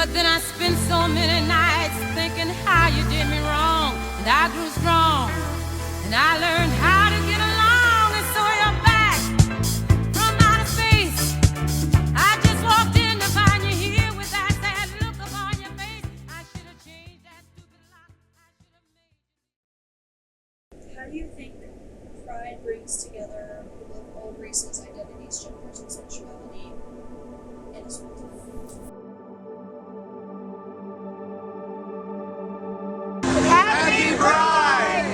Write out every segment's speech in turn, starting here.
But then I spent so many nights thinking how you did me wrong. And I grew strong, and I learned how to get along. And so you're back from outer space. I just walked in to find you here with that sad look upon your face. I should have changed that stupid lock. How do you think Pride brings together people of all races, identities, genders, and sexuality in a small town? Happy Pride!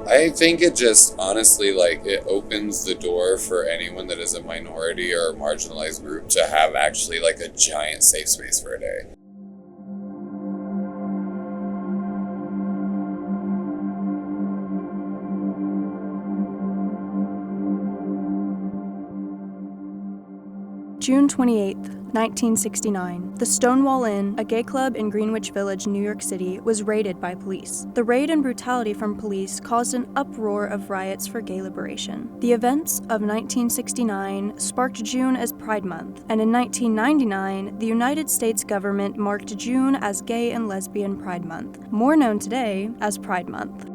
I think it just honestly, it opens the door for anyone that is a minority or a marginalized group to have actually a giant safe space for a day. June 28, 1969, the Stonewall Inn, a gay club in Greenwich Village, New York City, was raided by police. The raid and brutality from police caused an uproar of riots for gay liberation. The events of 1969 sparked June as Pride Month, and in 1999, the United States government marked June as Gay and Lesbian Pride Month, more known today as Pride Month.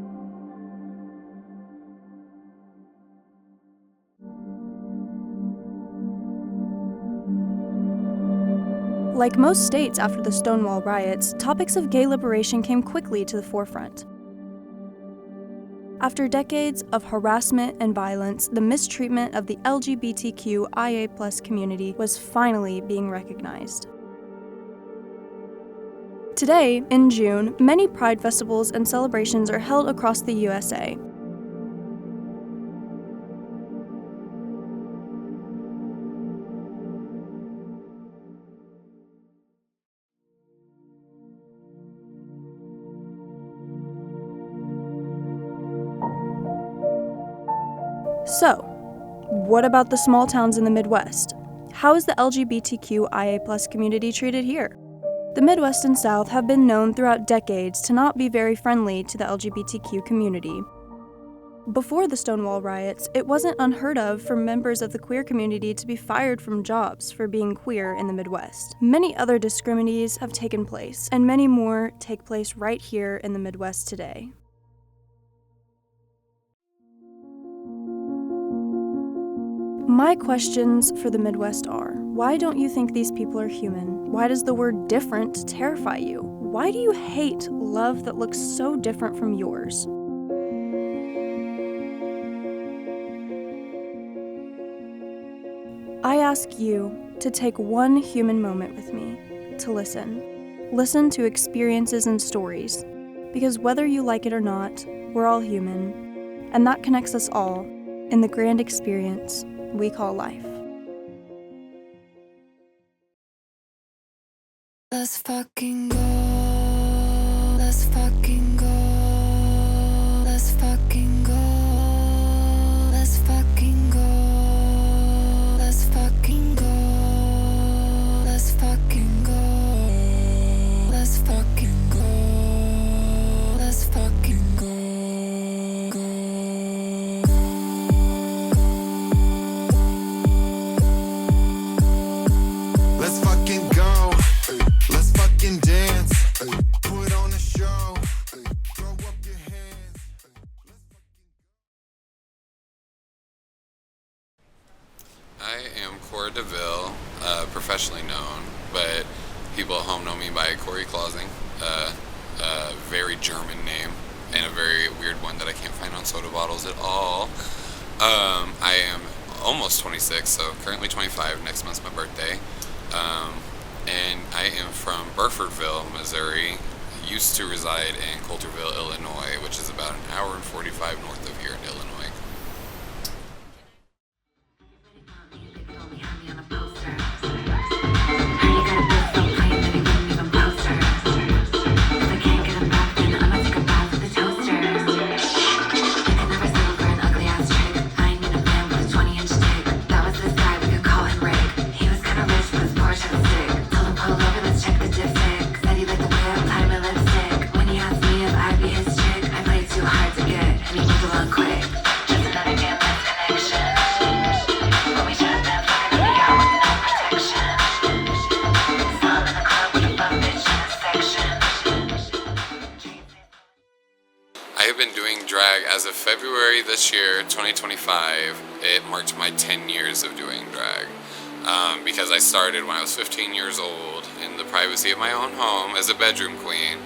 Like most states after the Stonewall riots, topics of gay liberation came quickly to the forefront. After decades of harassment and violence, the mistreatment of the LGBTQIA+ community was finally being recognized. Today, in June, many Pride festivals and celebrations are held across the USA. So, what about the small towns in the Midwest? How is the LGBTQIA+ community treated here? The Midwest and South have been known throughout decades to not be very friendly to the LGBTQ community. Before the Stonewall riots, it wasn't unheard of for members of the queer community to be fired from jobs for being queer in the Midwest. Many other discriminations have taken place, and many more take place right here in the Midwest today. My questions for the Midwest are, why don't you think these people are human? Why does the word different terrify you? Why do you hate love that looks so different from yours? I ask you to take one human moment with me, to listen. Listen to experiences and stories, because whether you like it or not, we're all human, and that connects us all in the grand experience we call life. Let's fucking go. Let's fucking go. Let's fucking go. Let's fucking go. Let's fucking go. Let's fucking go. Let's fucking go. Let's fucking go. I am Cora DeVille, professionally known, but people at home know me by Corey Clausing, a very German name and a very weird one that I can't find on soda bottles at all. I am almost 26, so currently 25. Next month's my birthday. And I am from Burfordville, Missouri. Used to reside in Coulterville, Illinois, which is about an hour and 45 north of here in Illinois. I'd be his chick, I played too hard to get, and he moved along quick. been doing drag as of February this year, 2025. It marked my 10 years of doing drag. Because I started when I was 15 years old in the privacy of my own home as a bedroom queen.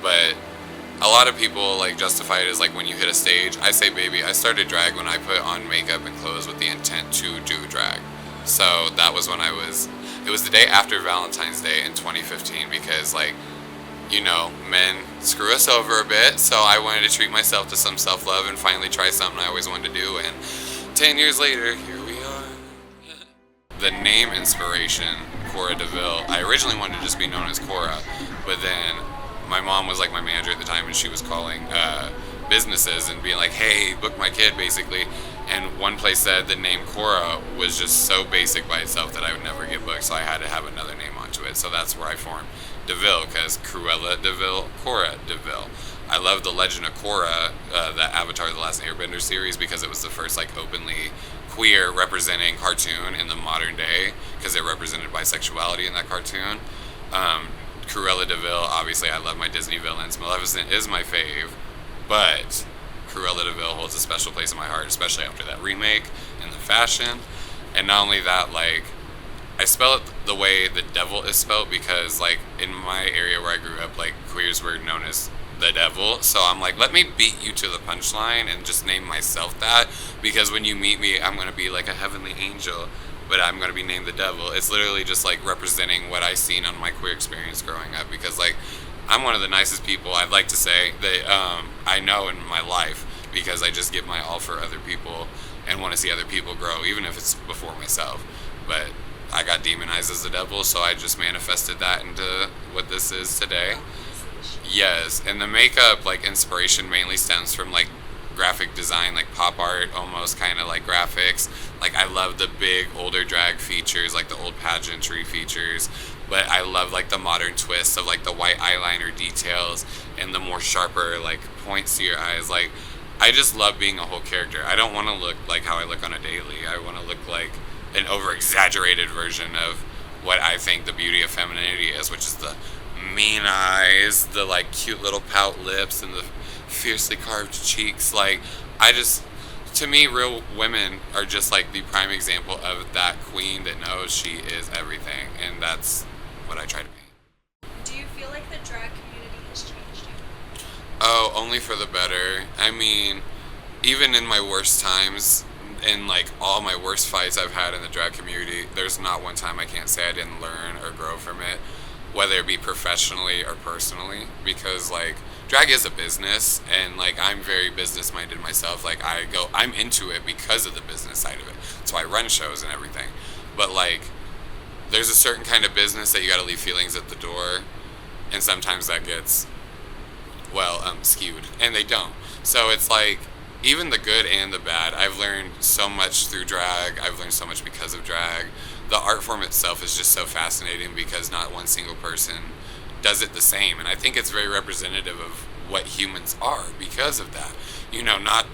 But a lot of people like justify it as like when you hit a stage. I say, baby, I started drag when I put on makeup and clothes with the intent to do drag. So that was when it was the day after Valentine's Day in 2015 because like, you know, men screw us over a bit. So I wanted to treat myself to some self-love and finally try something I always wanted to do. And 10 years later, here we are. The name inspiration, Cora DeVille, I originally wanted to just be known as Cora, but then my mom was like my manager at the time and she was calling businesses and being like, hey, book my kid basically. And one place said the name Cora was just so basic by itself that I would never get booked, so I had to have another name onto it. So that's where I formed DeVille, because Cruella DeVille, Cora DeVille. I love the Legend of Korra, the Avatar: The Last Airbender series, because it was the first like openly queer representing cartoon in the modern day, because it represented bisexuality in that cartoon. Cruella DeVille, obviously I love my Disney villains. Maleficent is my fave, but Cruella DeVille holds a special place in my heart, especially after that remake and the fashion. And not only that, like, I spell it the way the devil is spelled because, like, in my area where I grew up, like, queers were known as the devil. So I'm like, let me beat you to the punchline and just name myself that, because when you meet me, I'm going to be like a heavenly angel, but I'm going to be named the devil. It's literally just, like, representing what I seen on my queer experience growing up, because, like, I'm one of the nicest people, I'd like to say, that I know in my life, because I just give my all for other people and want to see other people grow, even if it's before myself. But I got demonized as the devil, so I just manifested that into what this is today. Yes, and the makeup, like, inspiration mainly stems from, like, graphic design, like pop art, almost kind of like graphics. Like, I love the big older drag features, like the old pageantry features, but I love like the modern twist of like the white eyeliner details and the more sharper like points to your eyes. Like, I just love being a whole character. I don't want to look like how I look on a daily. I want to look like an over-exaggerated version of what I think the beauty of femininity is, which is the mean eyes, the like cute little pout lips, and the fiercely carved cheeks. Like, to me, real women are just like the prime example of that queen that knows she is everything, and that's what I try to be. Do you feel like the drag community has changed you? Oh, only for the better. I mean, even in my worst times, in like all my worst fights I've had in the drag community, there's not one time I can't say I didn't learn or grow from it, whether it be professionally or personally, because like drag is a business, and like I'm very business minded myself. Like, I'm into it because of the business side of it. That's why I run shows and everything. But like, there's a certain kind of business that you gotta leave feelings at the door, and sometimes that gets, well, skewed, and they don't. So it's like, even the good and the bad, I've learned so much through drag. I've learned so much because of drag. The art form itself is just so fascinating because not one single person does it the same, and I think it's very representative of what humans are because of that. You know, not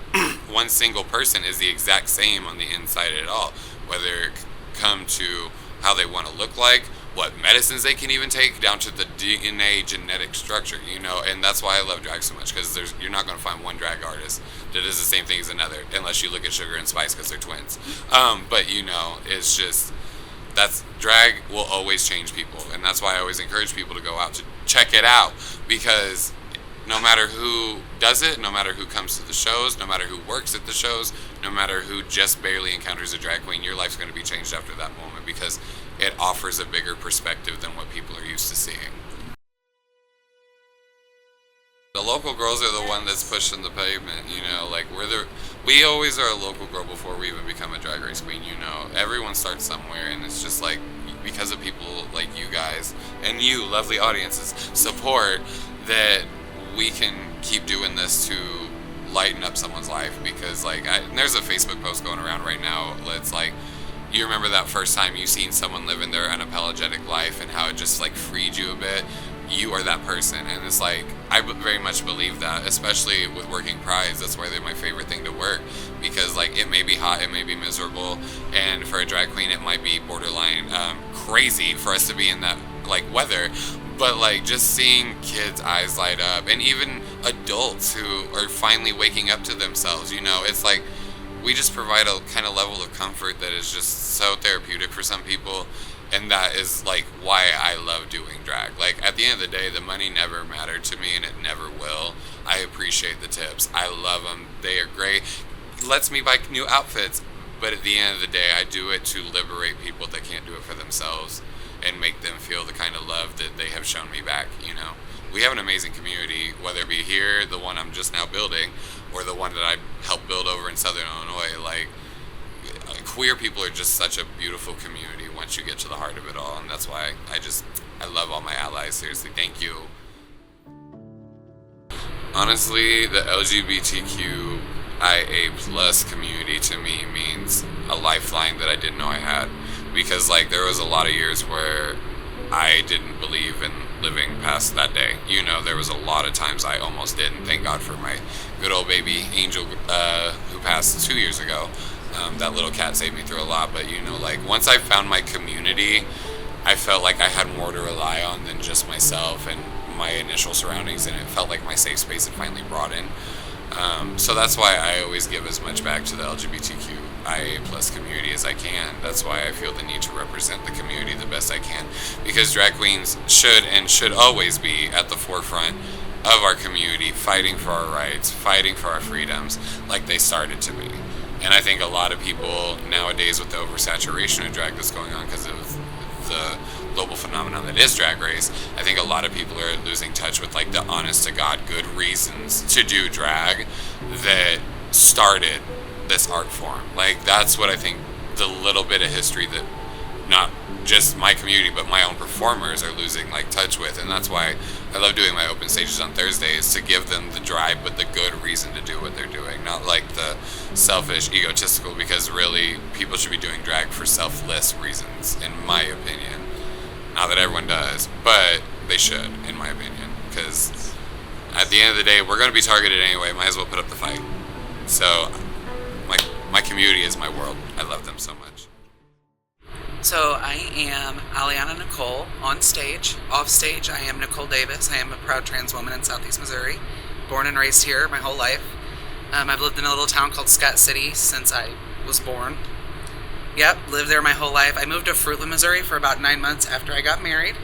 one single person is the exact same on the inside at all, whether it come to how they want to look like, what medicines they can even take, down to the DNA genetic structure, you know. And that's why I love drag so much, because you're not going to find one drag artist that is the same thing as another, unless you look at Sugar and Spice, because they're twins. But you know, it's just, drag will always change people, and that's why I always encourage people to go out to check it out, because no matter who does it, no matter who comes to the shows, no matter who works at the shows, no matter who just barely encounters a drag queen, your life's going to be changed after that moment, because it offers a bigger perspective than what people are used to seeing. The local girls are the one that's pushing the pavement, you know, like we always are a local girl before we even become a drag race queen, you know. Everyone starts somewhere, and it's just like, because of people like you guys and you lovely audiences support, that we can keep doing this to lighten up someone's life. Because like, there's a Facebook post going around right now, it's like, you remember that first time you seen someone living their unapologetic life and how it just like freed you a bit? You are that person. And it's like, I very much believe that, especially with working prides. That's why they're my favorite thing to work, because like, it may be hot, it may be miserable, and for a drag queen it might be borderline crazy for us to be in that like weather, But like just seeing kids' eyes light up, and even adults who are finally waking up to themselves, you know, it's like we just provide a kind of level of comfort that is just so therapeutic for some people. And that is like why I love doing drag. Like at the end of the day, the money never mattered to me, and it never will. I appreciate the tips. I love them. They are great. Lets me buy new outfits. But at the end of the day, I do it to liberate people that can't do it for themselves and make them feel the kind of love that they have shown me back, you know. We have an amazing community, whether it be here, the one I'm just now building, or the one that I helped build over in Southern Illinois. Like, queer people are just such a beautiful community once you get to the heart of it all, and that's why I love all my allies. Seriously, thank you. Honestly, the LGBTQIA plus community to me means a lifeline that I didn't know I had, because like there was a lot of years where I didn't believe in living past that day. You know, there was a lot of times I almost didn't. Thank God for my good old baby Angel, who passed 2 years ago. That little cat saved me through a lot. But you know, like once I found my community, I felt like I had more to rely on than just myself and my initial surroundings, and it felt like my safe space had finally broadened. So that's why I always give as much back to the LGBTQIA plus community as I can. That's why I feel the need to represent the community the best I can, because drag queens should always be at the forefront of our community, fighting for our rights, fighting for our freedoms, like they started to be. And I think a lot of people nowadays, with the oversaturation of drag that's going on because of the global phenomenon that is Drag Race, I think a lot of people are losing touch with like the honest to God good reasons to do drag that started this art form. Like that's what I think the little bit of history that not just my community but my own performers are losing like touch with. And that's why I love doing my open stages on Thursdays, to give them the drive but the good reason to do what they're doing, not like the selfish, egotistical, because really people should be doing drag for selfless reasons, in my opinion. Not that everyone does, but they should, in my opinion, because at the end of the day, we're going to be targeted anyway. Might as well put up the fight. So my community is my world. I love them so much. So I am Aliana Nicole on stage. Off stage, I am Nicole Davis. I am a proud trans woman in Southeast Missouri. Born and raised here my whole life. I've lived in a little town called Scott City since I was born. Yep, lived there my whole life. I moved to Fruitland, Missouri for about 9 months after I got married.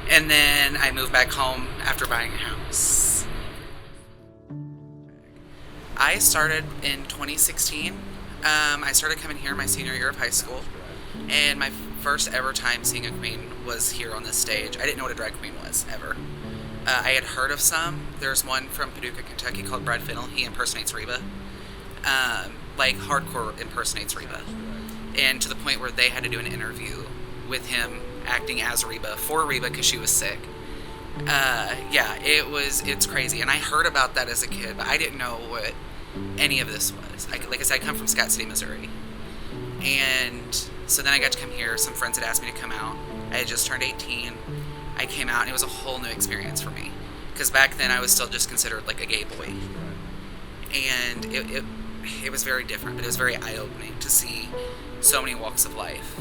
And then I moved back home after buying a house. I started in 2016. I started coming here my senior year of high school. And my first ever time seeing a queen was here on this stage. I didn't know what a drag queen was, ever. I had heard of some. There's one from Paducah, Kentucky called Brad Fennell. He impersonates Reba. Like, hardcore impersonates Reba. And to the point where they had to do an interview with him acting as Reba, for Reba, because she was sick. Yeah, it's crazy. And I heard about that as a kid, but I didn't know what any of this was. Like I said, I come from Scott City, Missouri. And so then I got to come here. Some friends had asked me to come out. I had just turned 18. I came out, and it was a whole new experience for me. Because back then, I was still just considered like a gay boy. And it was very different, but it was very eye-opening to see so many walks of life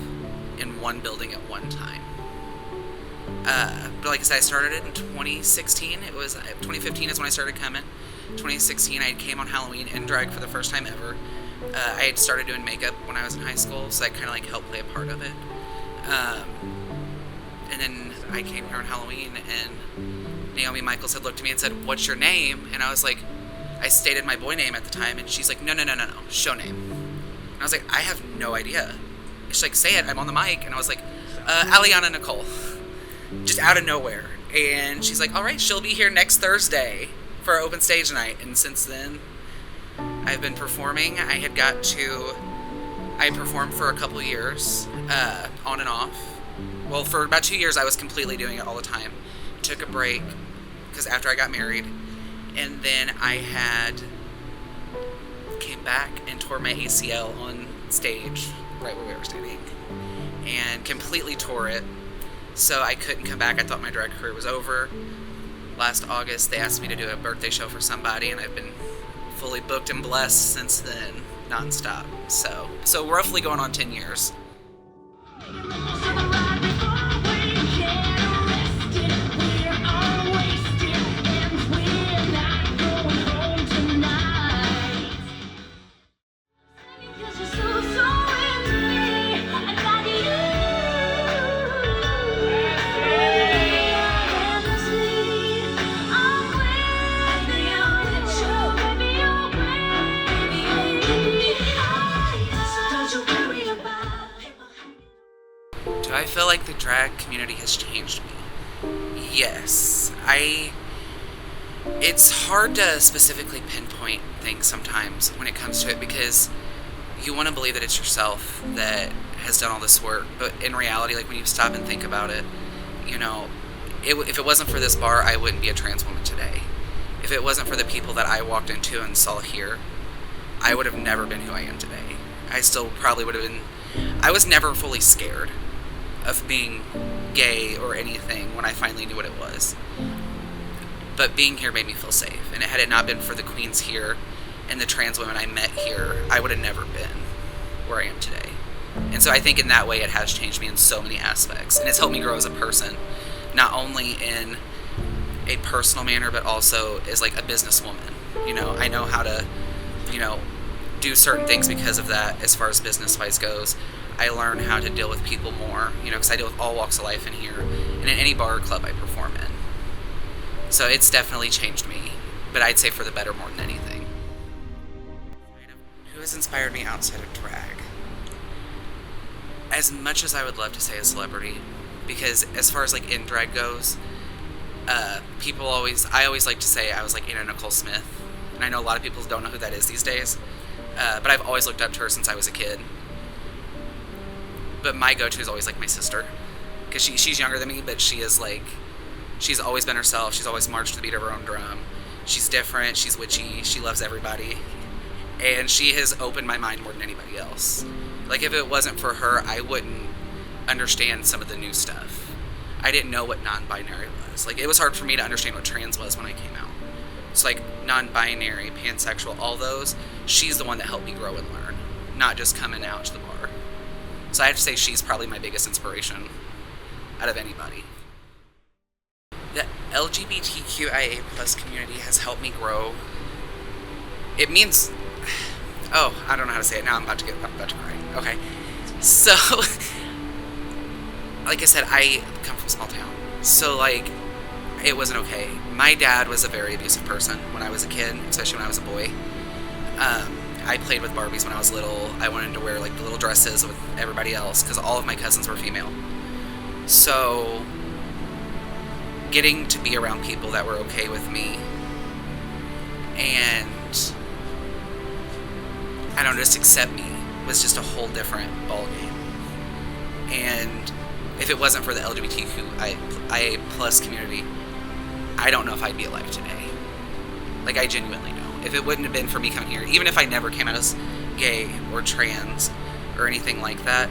in one building at one time. But like I said, I started it in 2016. 2015 is when I started coming. 2016, I came on Halloween in drag for the first time ever. I had started doing makeup when I was in high school, so I kind of like helped play a part of it. And then I came here on Halloween, and Naomi Michaels had looked at me and said, "What's your name?" And I was like, I stated my boy name at the time, and she's like, no, show name. And I was like, I have no idea. She's like, say it, I'm on the mic. And I was like, Aliana Nicole. Just out of nowhere. And she's like, all right, she'll be here next Thursday for our open stage night. And since then, I've been performing. I performed for a couple years, on and off. Well, for about 2 years, I was completely doing it all the time. Took a break, because after I got married, and then I came back and tore my ACL on stage, right where we were standing, and completely tore it. So I couldn't come back. I thought my drag career was over. Last August, they asked me to do a birthday show for somebody, and I've been fully booked and blessed since then, nonstop. So roughly going on 10 years. We drag community has changed me. Yes, it's hard to specifically pinpoint things sometimes when it comes to it, because you want to believe that it's yourself that has done all this work, but in reality, like, when you stop and think about it, you know, if it wasn't for this bar, I wouldn't be a trans woman today. If it wasn't for the people that I walked into and saw here, I would have never been who I am today. I still probably would have been. I was never fully scared of being gay or anything when I finally knew what it was. But being here made me feel safe. And had it not been for the queens here and the trans women I met here, I would have never been where I am today. And so I think in that way it has changed me in so many aspects. And it's helped me grow as a person, not only in a personal manner, but also as like a businesswoman. You know, I know how to, you know, do certain things because of that as far as business-wise goes. I learn how to deal with people more, you know, because I deal with all walks of life in here and in any bar or club I perform in. So it's definitely changed me, but I'd say for the better more than anything. Who has inspired me outside of drag? As much as I would love to say a celebrity, because as far as like in drag goes, I always like to say I was like Anna Nicole Smith, and I know a lot of people don't know who that is these days, but I've always looked up to her since I was a kid. But my go-to is always like my sister, because she's younger than me, but she's always been herself. She's always marched to the beat of her own drum. She's different, she's witchy, she loves everybody, and she has opened my mind more than anybody else. Like, if it wasn't for her, I wouldn't understand some of the new stuff. I didn't know what non-binary was. Like, it was hard for me to understand what trans was when I came out. It's like non-binary, pansexual, all those. She's the one that helped me grow and learn, not just coming out to the bar. So I have to say she's probably my biggest inspiration out of anybody. The LGBTQIA plus community has helped me grow. It means, I don't know how to say it now. I'm about to cry. Okay. So, like I said, I come from a small town. So, like, it wasn't okay. My dad was a very abusive person when I was a kid, especially when I was a boy. I played with Barbies when I was little. I wanted to wear like the little dresses with everybody else because all of my cousins were female. So getting to be around people that were okay with me and I don't know, just accept me was just a whole different ballgame. And if it wasn't for the LGBTQIA plus community, I don't know if I'd be alive today. Like, I genuinely don't. If it wouldn't have been for me coming here, even if I never came out as gay or trans or anything like that,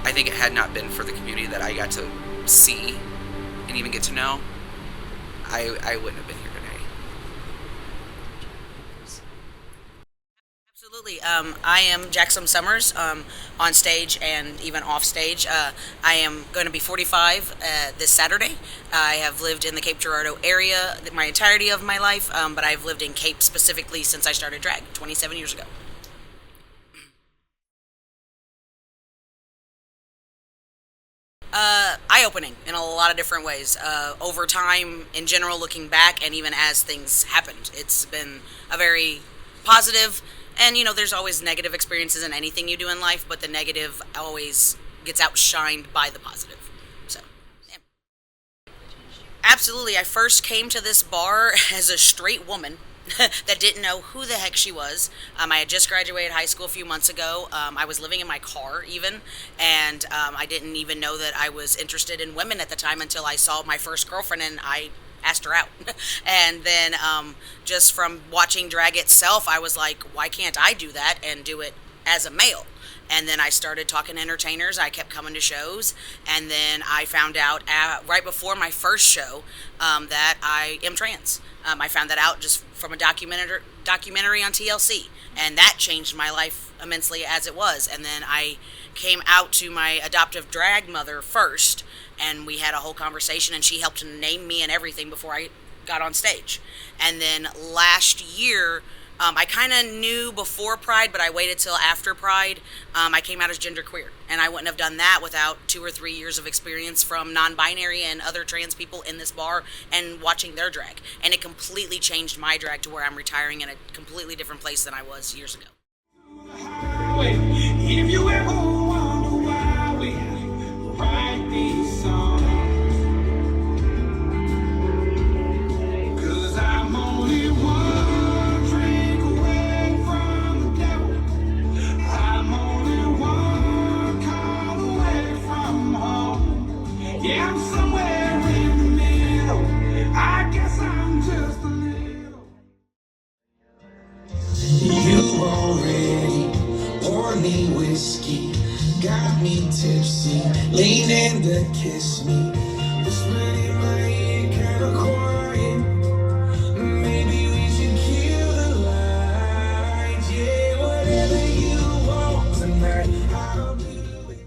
I think it had not been for the community that I got to see and even get to know, I wouldn't have been here today. Absolutely. I am Jackson Summers, on stage and even off stage. I am going to be 45 this Saturday. I have lived in the Cape Girardeau area my entirety of my life, but I've lived in Cape specifically since I started drag 27 years ago. Eye-opening in a lot of different ways. Over time, in general, looking back, and even as things happened, it's been a very positive. And, you know, there's always negative experiences in anything you do in life, but the negative always gets outshined by the positive. So, yeah. Absolutely. I first came to this bar as a straight woman that didn't know who the heck she was. I had just graduated high school a few months ago. I was living in my car even, and I didn't even know that I was interested in women at the time until I saw my first girlfriend and I asked her out. And then just from watching drag itself, I was like, why can't I do that and do it as a male? And then I started talking to entertainers. I kept coming to shows, and then I found out right before my first show that I am trans. I found that out just from a documentary on TLC, and that changed my life immensely as it was. And then I came out to my adoptive drag mother first, and we had a whole conversation, and she helped name me and everything before I got on stage. And then last year, I kind of knew before Pride, but I waited till after Pride. I came out as genderqueer, and I wouldn't have done that without 2 or 3 years of experience from non-binary and other trans people in this bar and watching their drag. And it completely changed my drag to where I'm retiring in a completely different place than I was years ago. If you ever wonder why we ride these whiskey got me tipsy, leaning to kiss me. Whispered in my ear, kinda quiet. Maybe we should kill the lights. Yeah, whatever you want tonight, I'll do it.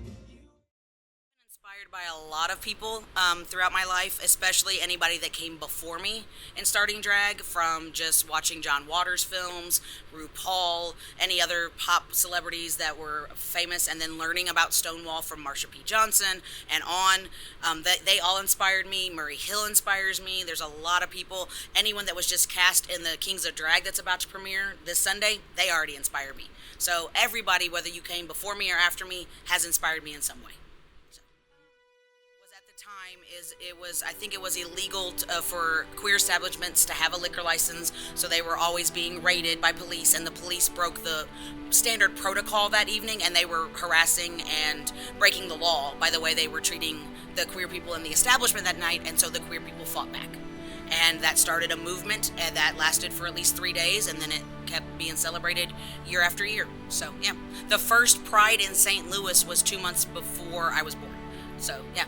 Inspired by a lot of people throughout my life, especially anybody that came before me in starting drag, from just watching John Waters films, RuPaul, any other pop celebrities that were famous, and then learning about Stonewall from Marsha P. Johnson and on. They all inspired me. Murray Hill inspires me. There's a lot of people. Anyone that was just cast in the Kings of Drag that's about to premiere this Sunday, they already inspire me. So everybody, whether you came before me or after me, has inspired me in some way. I think it was illegal for queer establishments to have a liquor license, so they were always being raided by police, and the police broke the standard protocol that evening, and they were harassing and breaking the law by the way they were treating the queer people in the establishment that night, and so the queer people fought back. And that started a movement that lasted for at least 3 days, and then it kept being celebrated year after year. So, yeah. The first Pride in St. Louis was 2 months before I was born. So, yeah.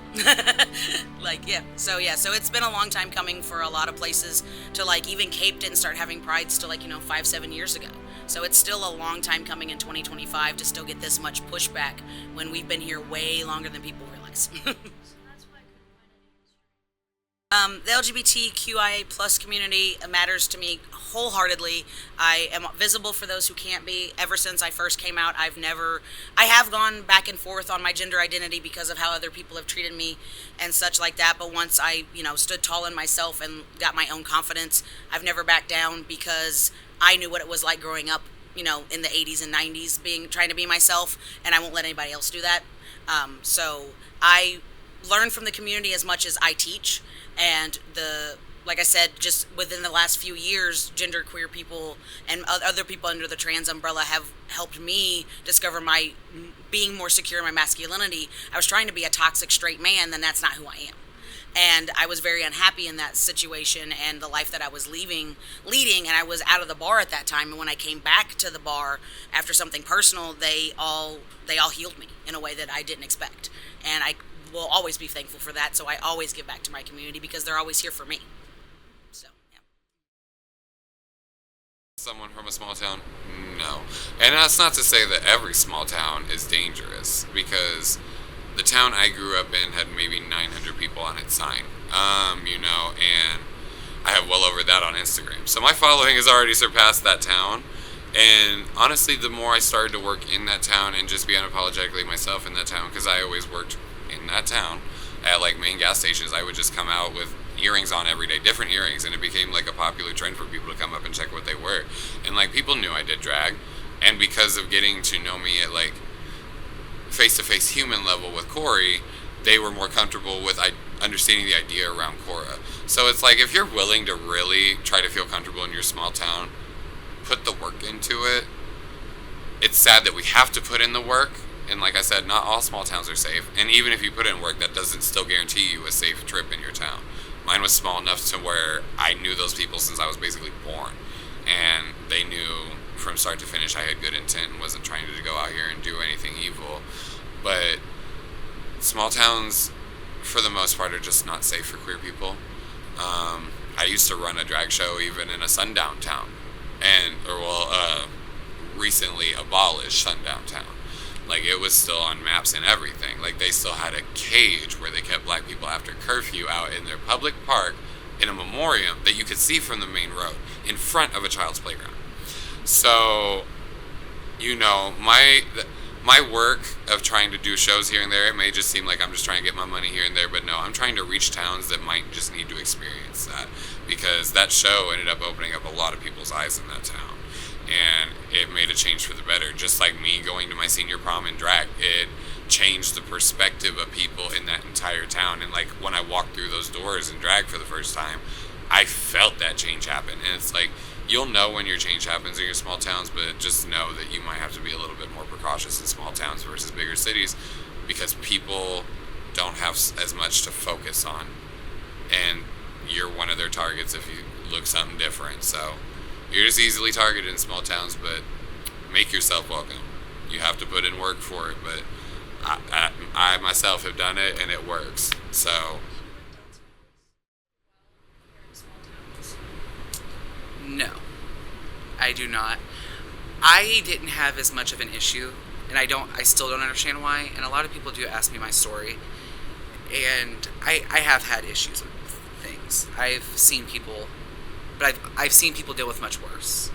So it's been a long time coming for a lot of places to, even Cape didn't start having prides till 5-7 years ago. So it's still a long time coming in 2025 to still get this much pushback when we've been here way longer than people realize. The LGBTQIA plus community matters to me wholeheartedly. I am visible for those who can't be. Ever since I first came out, I have gone back and forth on my gender identity because of how other people have treated me and such like that. But once I, stood tall in myself and got my own confidence, I've never backed down because I knew what it was like growing up, in the 80s and 90s, trying to be myself, and I won't let anybody else do that. So I learn from the community as much as I teach. And like I said, just within the last few years, genderqueer people and other people under the trans umbrella have helped me discover being more secure in my masculinity. I was trying to be a toxic straight man, and that's not who I am. And I was very unhappy in that situation and the life that I was leading, and I was out of the bar at that time. And when I came back to the bar after something personal, they all healed me in a way that I didn't expect. And I will always be thankful for that, so I always give back to my community because they're always here for me. So, yeah. Someone from a small town? No. And that's not to say that every small town is dangerous, because the town I grew up in had maybe 900 people on its sign, and I have well over that on Instagram. So my following has already surpassed that town. And honestly, the more I started to work in that town and just be unapologetically myself in that town, because I always worked in that town at main gas stations, I would just come out with earrings on every day, different earrings, and it became a popular trend for people to come up and check what they were. And people knew I did drag, and because of getting to know me at face-to-face human level with Corey, they were more comfortable with understanding the idea around Cora. So it's if you're willing to really try to feel comfortable in your small town, put the work into it. It's sad that we have to put in the work, and like I said, not all small towns are safe, and even if you put in work, that doesn't still guarantee you a safe trip in your town. Mine was small enough to where I knew those people since I was basically born, and they knew from start to finish I had good intent and wasn't trying to go out here and do anything evil. But small towns, for the most part, are just not safe for queer people. I used to run a drag show even in a sundown town, recently abolished sundown town. It was still on maps and everything. They still had a cage where they kept black people after curfew out in their public park in a memoriam that you could see from the main road in front of a child's playground. So, my work of trying to do shows here and there, it may just seem like I'm just trying to get my money here and there, but no, I'm trying to reach towns that might just need to experience that, because that show ended up opening up a lot of people's eyes in that town. And it made a change for the better. Just like me going to my senior prom in drag, it changed the perspective of people in that entire town. And when I walked through those doors in drag for the first time, I felt that change happen. And it's you'll know when your change happens in your small towns, but just know that you might have to be a little bit more precautious in small towns versus bigger cities, because people don't have as much to focus on, and you're one of their targets if you look something different. So you're just easily targeted in small towns, but make yourself welcome. You have to put in work for it, but I myself have done it and it works. So No, I do not. I didn't have as much of an issue, and I still don't understand why, and a lot of people do ask me my story, and I have had issues with things. I've seen people, but I've seen people deal with much worse.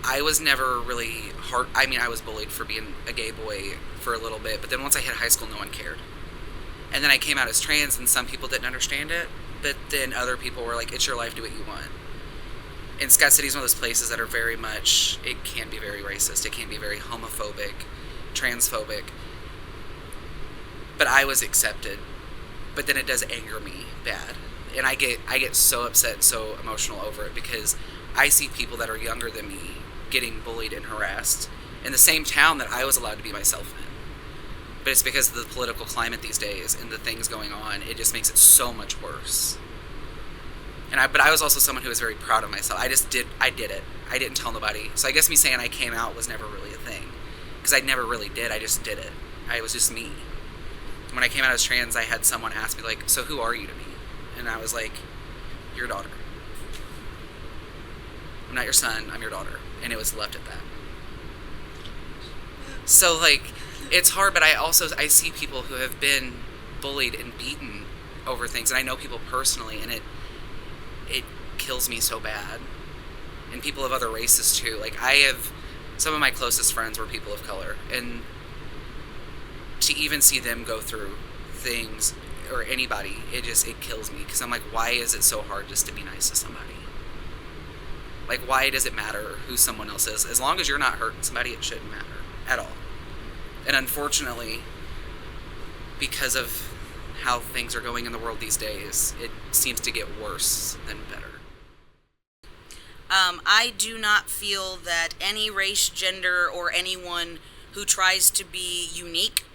I was never really I was bullied for being a gay boy for a little bit, but then once I hit high school, no one cared. And then I came out as trans, and some people didn't understand it, but then other people were like, it's your life, do what you want. And Scott City is one of those places that are very much, it can be very racist, it can be very homophobic, transphobic. But I was accepted. But then it does anger me bad. And I get so upset, so emotional over it, because I see people that are younger than me getting bullied and harassed in the same town that I was allowed to be myself in. But it's because of the political climate these days and the things going on, it just makes it so much worse. But I was also someone who was very proud of myself. I did it. I didn't tell nobody. So I guess me saying I came out was never really a thing. Because I never really did. I just did it. I was just me. When I came out as trans, I had someone ask me, like, so who are you to me? And I was like, your daughter. I'm not your son, I'm your daughter. And it was left at that. So, like, it's hard, but I see people who have been bullied and beaten over things. And I know people personally, and it kills me so bad. And people of other races too. Like, some of my closest friends were people of color, and to even see them go through things, or anybody, it kills me, because I'm like, why is it so hard just to be nice to somebody? Like, why does it matter who someone else is? As long as you're not hurting somebody, it shouldn't matter at all. And unfortunately, because of how things are going in the world these days, it seems to get worse than better. I do not feel that any race, gender, or anyone who tries to be unique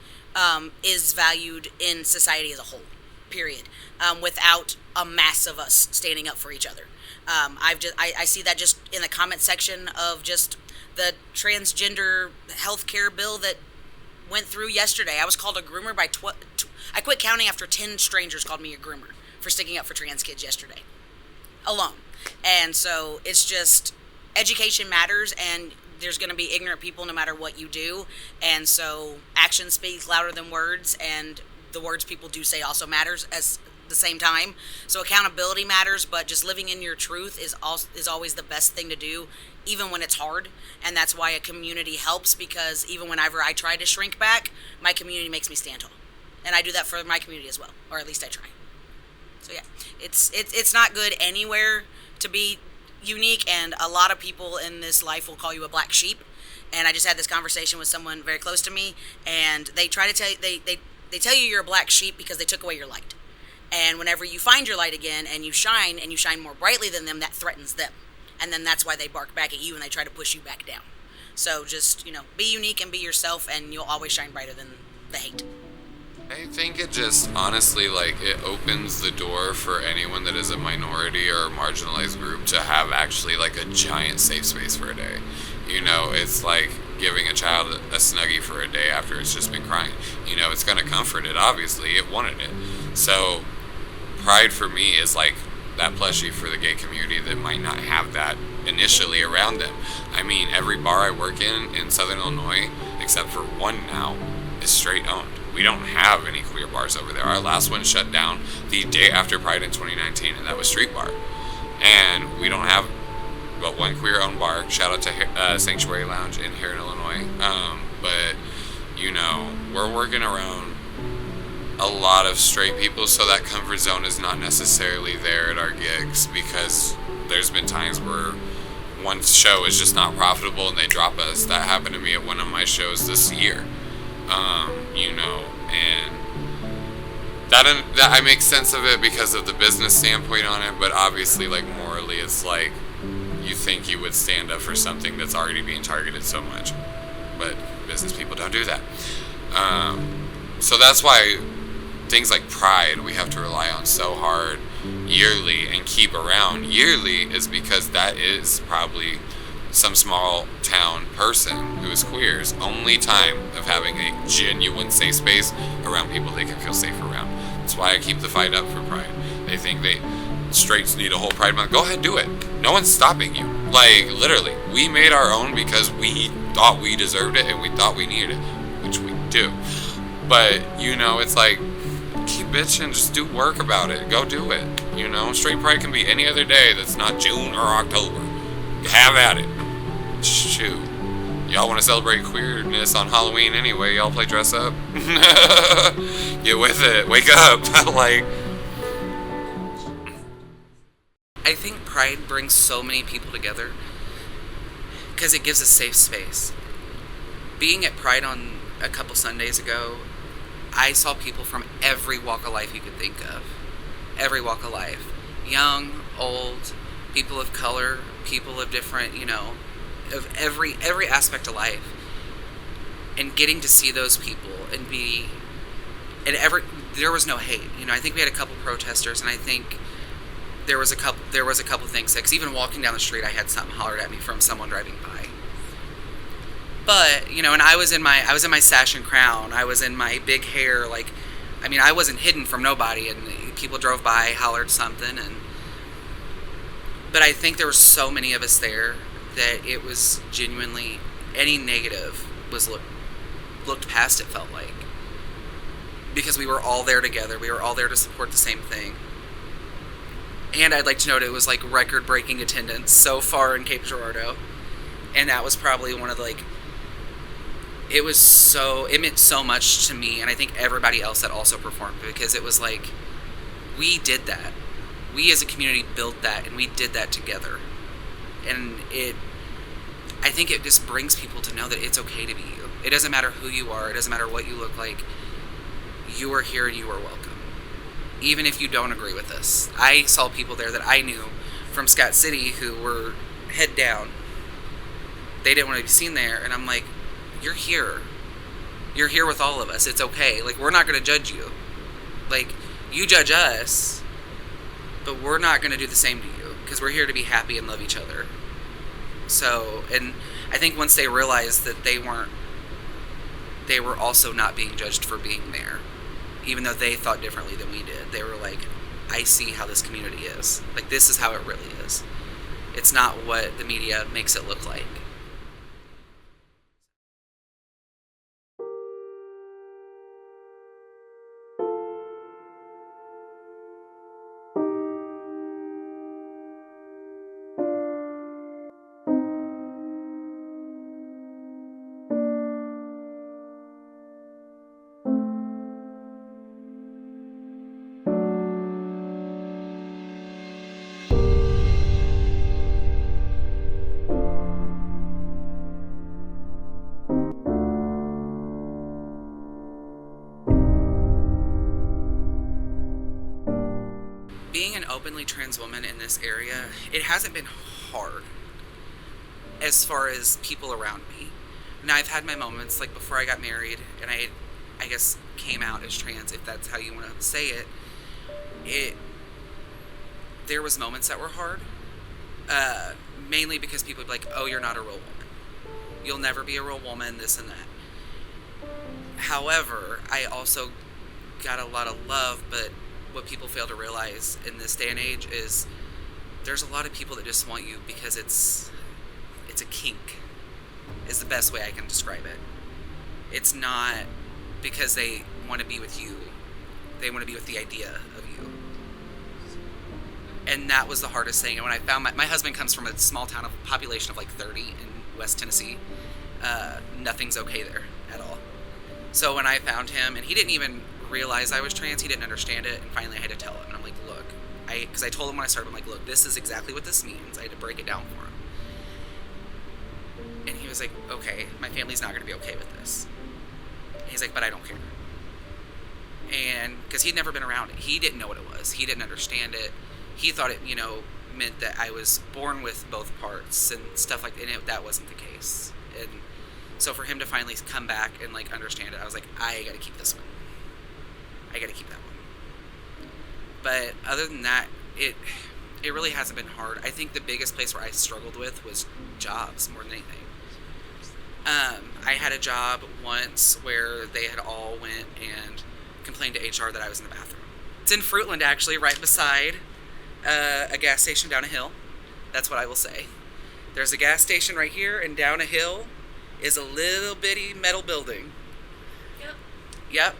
is valued in society as a whole, period, without a mass of us standing up for each other. I see that just in the comment section of just the transgender healthcare bill that went through yesterday. I was called a groomer by I quit counting after 10 strangers called me a groomer for sticking up for trans kids yesterday alone. And so it's just, education matters, and there's going to be ignorant people no matter what you do. And so actions speak louder than words, and the words people do say also matters at the same time. So accountability matters, but just living in your truth is always the best thing to do, even when it's hard. And that's why a community helps, because even whenever I try to shrink back, my community makes me stand tall. And I do that for my community as well, or at least I try. So yeah, it's not good anywhere to be unique, and a lot of people in this life will call you a black sheep. And I just had this conversation with someone very close to me, and they try to tell they tell you you're a black sheep because they took away your light. And whenever you find your light again and you shine more brightly than them, that threatens them. And then that's why they bark back at you and they try to push you back down. So just, be unique and be yourself, and you'll always shine brighter than the hate. I think it just, honestly, it opens the door for anyone that is a minority or a marginalized group to have actually, a giant safe space for a day. It's like giving a child a Snuggie for a day after it's just been crying. It's going to comfort it, obviously. It wanted it. So, Pride for me is that plushie for the gay community that might not have that initially around them. I mean, every bar I work in Southern Illinois, except for one now, is straight owned. We don't have any queer bars over there. Our last one shut down the day after Pride in 2019, and that was Street Bar. And we don't have but one queer-owned bar. Shout out to Sanctuary Lounge here in Illinois. But, we're working around a lot of straight people, so that comfort zone is not necessarily there at our gigs, because there's been times where one show is just not profitable and they drop us. That happened to me at one of my shows this year. And that I make sense of it because of the business standpoint on it, but obviously, morally, it's you think you would stand up for something that's already being targeted so much, but business people don't do that. So that's why things like Pride we have to rely on so hard yearly and keep around yearly, is because that is probably some small town person who is queer's only time of having a genuine safe space around people they can feel safe around. That's why I keep the fight up for Pride. They think straights need a whole Pride Month. Go ahead, do it. No one's stopping you. Like, literally, we made our own because we thought we deserved it and we thought we needed it, which we do. But, it's like, keep bitching, just do work about it. Go do it. Straight Pride can be any other day that's not June or October. Have at it. Shoot. Y'all want to celebrate queerness on Halloween anyway. Y'all play dress up. Get with it. Wake up. I think Pride brings so many people together because it gives a safe space. Being at Pride on a couple Sundays ago, I saw people from every walk of life you could think of. Every walk of life. Young, old, people of color, people of different, of every aspect of life. And getting to see those people there was no hate. I think we had a couple protesters, and I think there was a couple things, because even walking down the street, I had something hollered at me from someone driving by. But, and I was in my sash and crown. I was in my big hair, I wasn't hidden from nobody, and people drove by, hollered something, but I think there were so many of us there that it was genuinely, any negative was looked past, it felt like. Because we were all there together. We were all there to support the same thing. And I'd like to note it was record-breaking attendance so far in Cape Girardeau. And that was probably one of the, it meant so much to me, and I think everybody else that also performed, because it was we did that. We as a community built that, and we did that together. And I think it just brings people to know that it's okay to be you. It doesn't matter who you are. It doesn't matter what you look like. You are here and you are welcome. Even if you don't agree with us. I saw people there that I knew from Scott City who were head down. They didn't want to be seen there. And I'm like, you're here. You're here with all of us. It's okay. We're not going to judge you. You judge us, but we're not going to do the same to you, because we're here to be happy and love each other. So, and I think once they realized that they were also not being judged for being there, even though they thought differently than we did. They were like, I see how this community is. This is how it really is. It's not what the media makes it look like. Being an openly trans woman in this area, it hasn't been hard as far as people around me. Now, I've had my moments, before I got married, and I guess came out as trans, if that's how you want to say it. There was moments that were hard, mainly because people would be like, oh, you're not a real woman. You'll never be a real woman, this and that. However, I also got a lot of love, but what people fail to realize in this day and age is there's a lot of people that just want you because it's a kink, is the best way I can describe it. It's not because they want to be with you. They want to be with the idea of you. And that was the hardest thing. And when I found my husband comes from a small town of population of 30 in West Tennessee. Nothing's okay there at all. So when I found him, and he didn't even realize I was trans, he didn't understand it, and finally I had to tell him. And I'm like, look, because I told him when I started, I'm like, look, this is exactly what this means. I had to break it down for him. And he was like, okay, my family's not going to be okay with this. And he's like, but I don't care. And because he'd never been around it, he didn't know what it was. He didn't understand it. He thought it, meant that I was born with both parts and stuff like that. And that wasn't the case. And so for him to finally come back and understand it, I was like, I got to keep this one. I got to keep that one. But other than that, It really hasn't been hard. I think the biggest place where I struggled with was jobs more than anything. I had a job once where they had all went and complained to HR that I was in the bathroom. It's in Fruitland, actually, right beside a gas station down a hill. That's what I will say. There's a gas station right here, and down a hill is a little bitty metal building. Yep.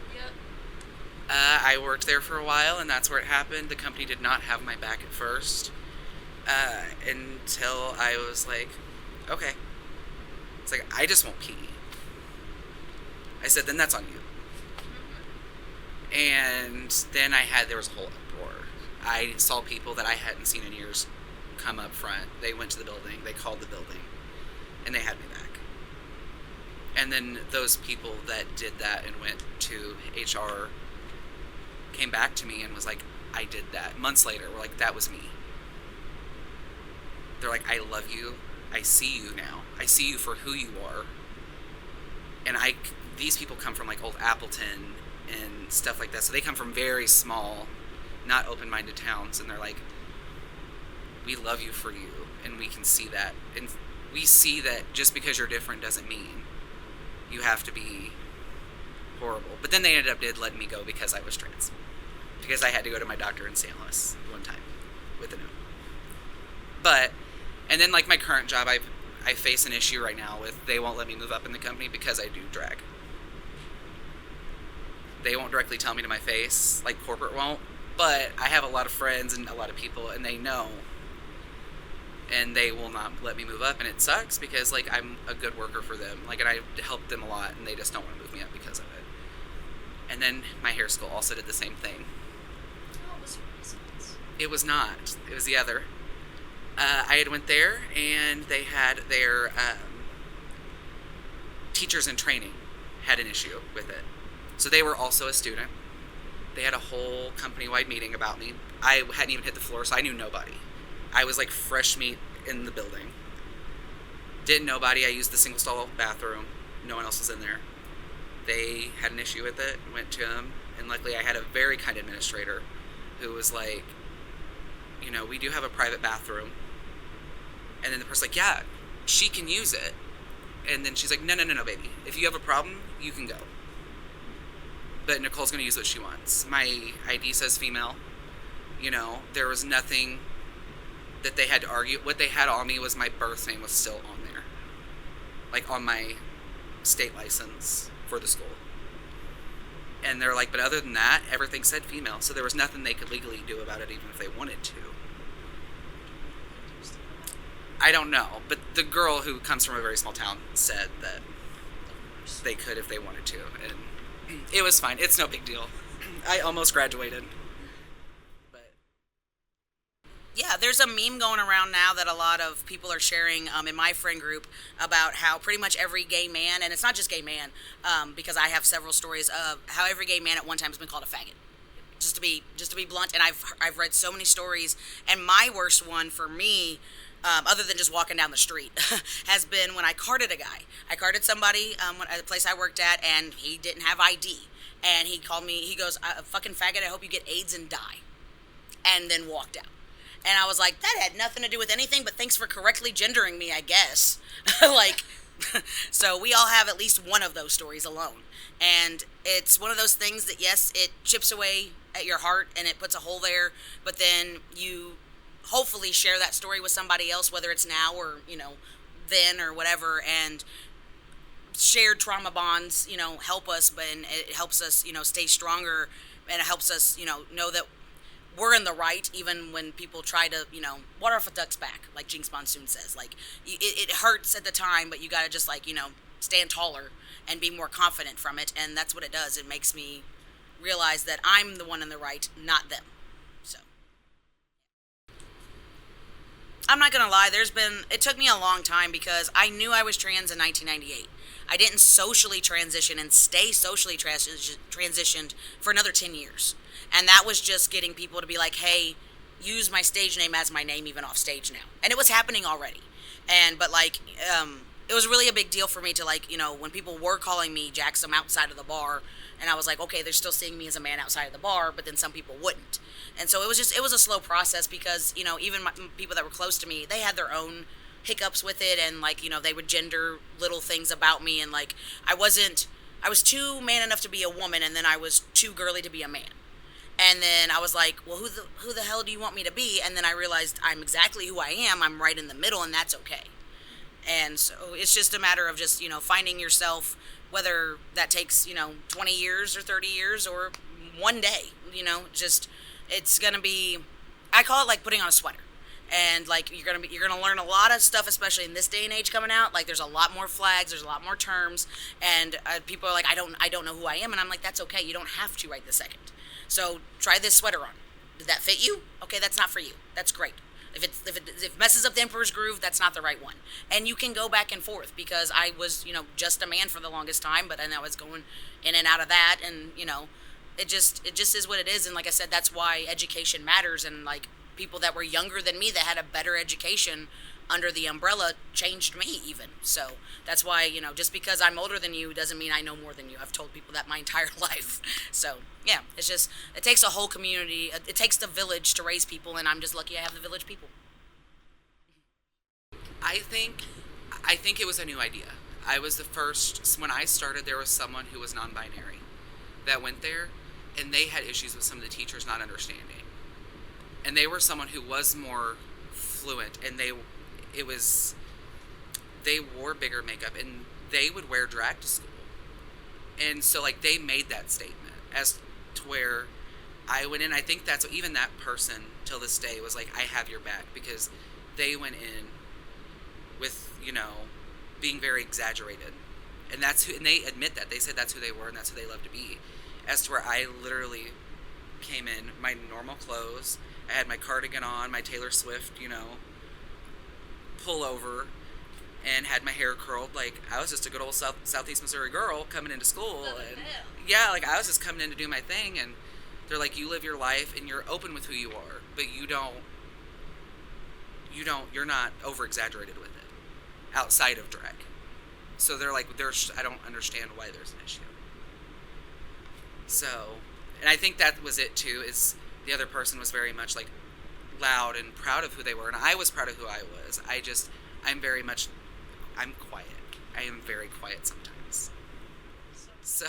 I worked there for a while, and that's where it happened. The company did not have my back at first until I was like, okay. It's like, I just won't pee. I said, then that's on you. And then there was a whole uproar. I saw people that I hadn't seen in years come up front. They went to the building, they called the building, and they had me back. And then those people that did that and went to HR came back to me and was like, I did that. Months later, we're like, that was me. They're like, I love you. I see you now. I see you for who you are. And these people come from like Old Appleton and stuff like that. So they come from very small, not open-minded towns. And they're like, we love you for you. And we can see that. And we see that just because you're different doesn't mean you have to be horrible. But then they did letting me go because I was trans. Because I had to go to my doctor in St. Louis one time with a no. And then like my current job, I face an issue right now with they won't let me move up in the company because I do drag. They won't directly tell me to my face, like corporate won't, but I have a lot of friends and a lot of people, and they know, and they will not let me move up, and it sucks because like I'm a good worker for them, like, and I helped them a lot, and they just don't want to move me up because of it. And then my hair school also did the same thing. It was not. It was the other. I had went there, and they had their teachers in training had an issue with it. So they were also a student. They had a whole company-wide meeting about me. I hadn't even hit the floor, so I knew nobody. I was like fresh meat in the building. Didn't know nobody. I used the single-stall bathroom. No one else was in there. They had an issue with it, went to them, and luckily I had a very kind administrator who was like, you know, we do have a private bathroom. And then the person's like, yeah, she can use it. And then she's like, no, baby. If you have a problem, you can go. But Nicole's going to use what she wants. My ID says female. You know, there was nothing that they had to argue. What they had on me was my birth name was still on there. Like on my state license for the school. And they're like, but other than that, everything said female. So there was nothing they could legally do about it, even if they wanted to. I don't know, but the girl who comes from a very small town said that they could if they wanted to, and it was fine. It's no big deal. I almost graduated. But Yeah, there's a meme going around now that a lot of people are sharing in my friend group about how pretty much every gay man, and it's not just gay man, because I have several stories of how every gay man at one time has been called a faggot. Just to be blunt, and I've read so many stories, and my worst one for me, other than just walking down the street, has been when I carded a guy. I carded somebody at the place I worked at, and he didn't have ID. And he called me, he goes, fucking faggot, I hope you get AIDS and die. And then walked out. And I was like, that had nothing to do with anything, but thanks for correctly gendering me, I guess. Like, so we all have at least one of those stories alone. And it's one of those things that, yes, it chips away at your heart, and it puts a hole there, but then you hopefully share that story with somebody else, whether it's now or, you know, then or whatever, and shared trauma bonds, you know, help us, but it helps us, you know, stay stronger, and it helps us, you know that we're in the right, even when people try to, you know, water off a duck's back, like Jinx Monsoon says. Like, it hurts at the time, but you gotta just, like, you know, stand taller and be more confident from it, and that's what it does. It makes me realize that I'm the one in the right, not them. So I'm not gonna lie, it took me a long time because I knew I was trans in 1998. I didn't socially transition and stay socially transitioned for another 10 years. And that was just getting people to be like, hey, use my stage name as my name even off stage now. And it was happening already. But like, it was really a big deal for me to, like, when people were calling me Jackson outside of the bar, and I was like, okay, they're still seeing me as a man outside of the bar, but then some people wouldn't. And so it was a slow process because, even people that were close to me, they had their own hiccups with it, and, like, they would gender little things about me, and, like, I was too man enough to be a woman, and then I was too girly to be a man. And then I was like, well, who the hell do you want me to be? And then I realized I'm exactly who I am. I'm right in the middle, and that's okay. And so it's just a matter of just, finding yourself, whether that takes, 20 years or 30 years or one day, just, it's going to be, I call it like putting on a sweater. And, like, you're going to learn a lot of stuff, especially in this day and age coming out. Like, there's a lot more flags, there's a lot more terms, and people are like, I don't know who I am. And I'm like, that's okay. You don't have to right this second. So try this sweater on. Did that fit you? Okay, that's not for you. That's great. If it messes up the Emperor's Groove, that's not the right one. And you can go back and forth, because I was, just a man for the longest time, but then I was going in and out of that, and, it just is what it is. And like I said, that's why education matters, and, like, people that were younger than me that had a better education under the umbrella changed me even. So that's why, just because I'm older than you doesn't mean I know more than you. I've told people that my entire life. So yeah, it's just, it takes a whole community. It takes the village to raise people, and I'm just lucky I have the village people. I think it was a new idea. I was the first, when I started, there was someone who was non-binary that went there, and they had issues with some of the teachers not understanding. And they were someone who was more fluent, and they wore bigger makeup, and they would wear drag to school. And so, like, they made that statement as to where I went in. I think that's, even that person till this day was like, I have your back, because they went in with, being very exaggerated. And that's who, and they admit that. They said that's who they were, and that's who they love to be. As to where I literally came in my normal clothes. I had my cardigan on, my Taylor Swift, pullover, and had my hair curled. Like, I was just a good old Southeast Missouri girl coming into school. And yeah, like, I was just coming in to do my thing, and they're like, you live your life, and you're open with who you are, but you're not over-exaggerated with it outside of drag. So they're like, I don't understand why there's an issue. So, and I think that was it too, is the other person was very much, like, loud and proud of who they were, and I was proud of who I was. I'm quiet. I am very quiet sometimes. So.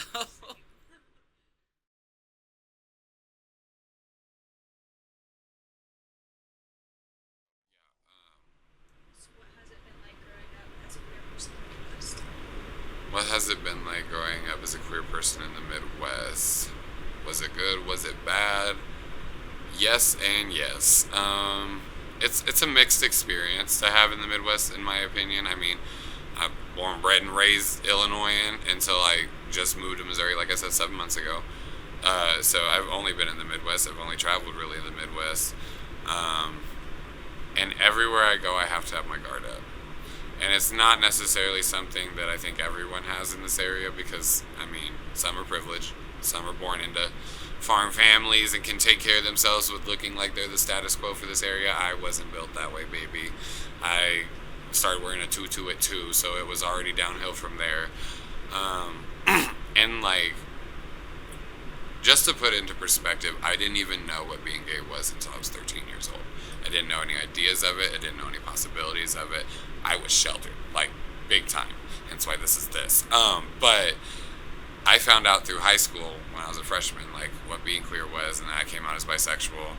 What has it been like growing up as a queer person in the Midwest? Was it good? Was it bad? Yes and yes. It's a mixed experience to have in the Midwest, in my opinion. I mean, I'm born, bred, and raised Illinoisan until I just moved to Missouri, like I said, 7 months ago. So I've only been in the Midwest. I've only traveled really in the Midwest. And everywhere I go, I have to have my guard up. And it's not necessarily something that I think everyone has in this area, because, I mean, some are privileged, some are born into farm families and can take care of themselves with looking like they're the status quo for this area. I wasn't built that way, baby. I started wearing a tutu at 2, so it was already downhill from there. And, like, just to put it into perspective, I didn't even know what being gay was until I was 13 years old. I didn't know any ideas of it. I didn't know any possibilities of it. I was sheltered, like, big time. Hence why this is this. But I found out through high school when I was a freshman, like, what being queer was, and then I came out as bisexual.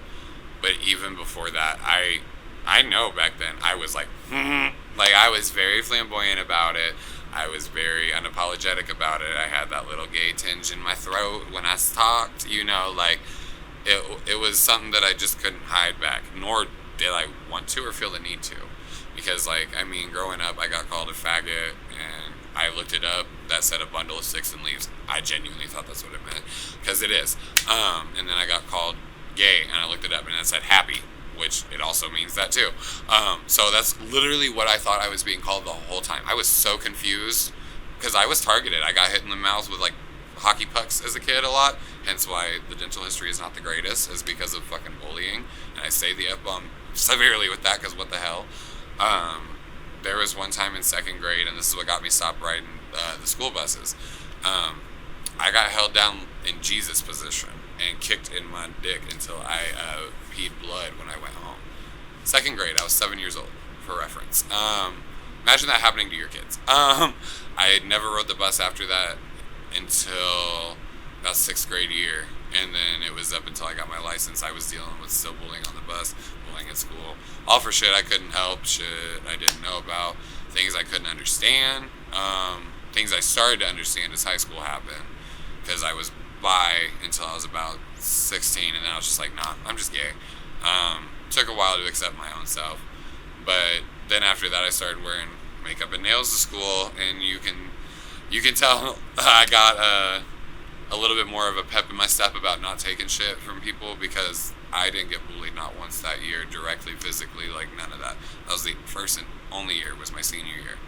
But even before that, I know back then I was like, like, I was very flamboyant about it. I was very unapologetic about it. I had that little gay tinge in my throat when I talked, like, it was something that I just couldn't hide back, nor did I want to or feel the need to. Because, like, I mean, growing up, I got called a faggot, and I looked it up. That said a bundle of sticks and leaves. I genuinely thought that's what it meant, because it is. And then I got called gay, and I looked it up, and it said happy, which it also means that too. So that's literally what I thought I was being called the whole time. I was so confused, because I was targeted. I got hit in the mouth with, like, hockey pucks as a kid a lot, hence why the dental history is not the greatest, is because of fucking bullying. And I say the F-bomb severely with that, because what the hell. there was one time in second grade, and this is what got me stopped riding the school buses. I got held down in Jesus position and kicked in my dick until I peed blood when I went home. Second grade, I was 7 years old, for reference. Imagine that happening to your kids. I never rode the bus after that until about 6th grade year, and then it was up until I got my license. I was dealing with still bullying on the bus, bullying at school, all for shit I couldn't help, shit I didn't know about, things I couldn't understand, things I started to understand as high school happened, because I was bi until I was about 16, and then I was just like, nah, I'm just gay. Took a while to accept my own self, but then after that I started wearing makeup and nails to school, and you can tell I got a little bit more of a pep in my step about not taking shit from people, because I didn't get bullied not once that year directly, physically, like none of that. That was the first and only year, was my senior year,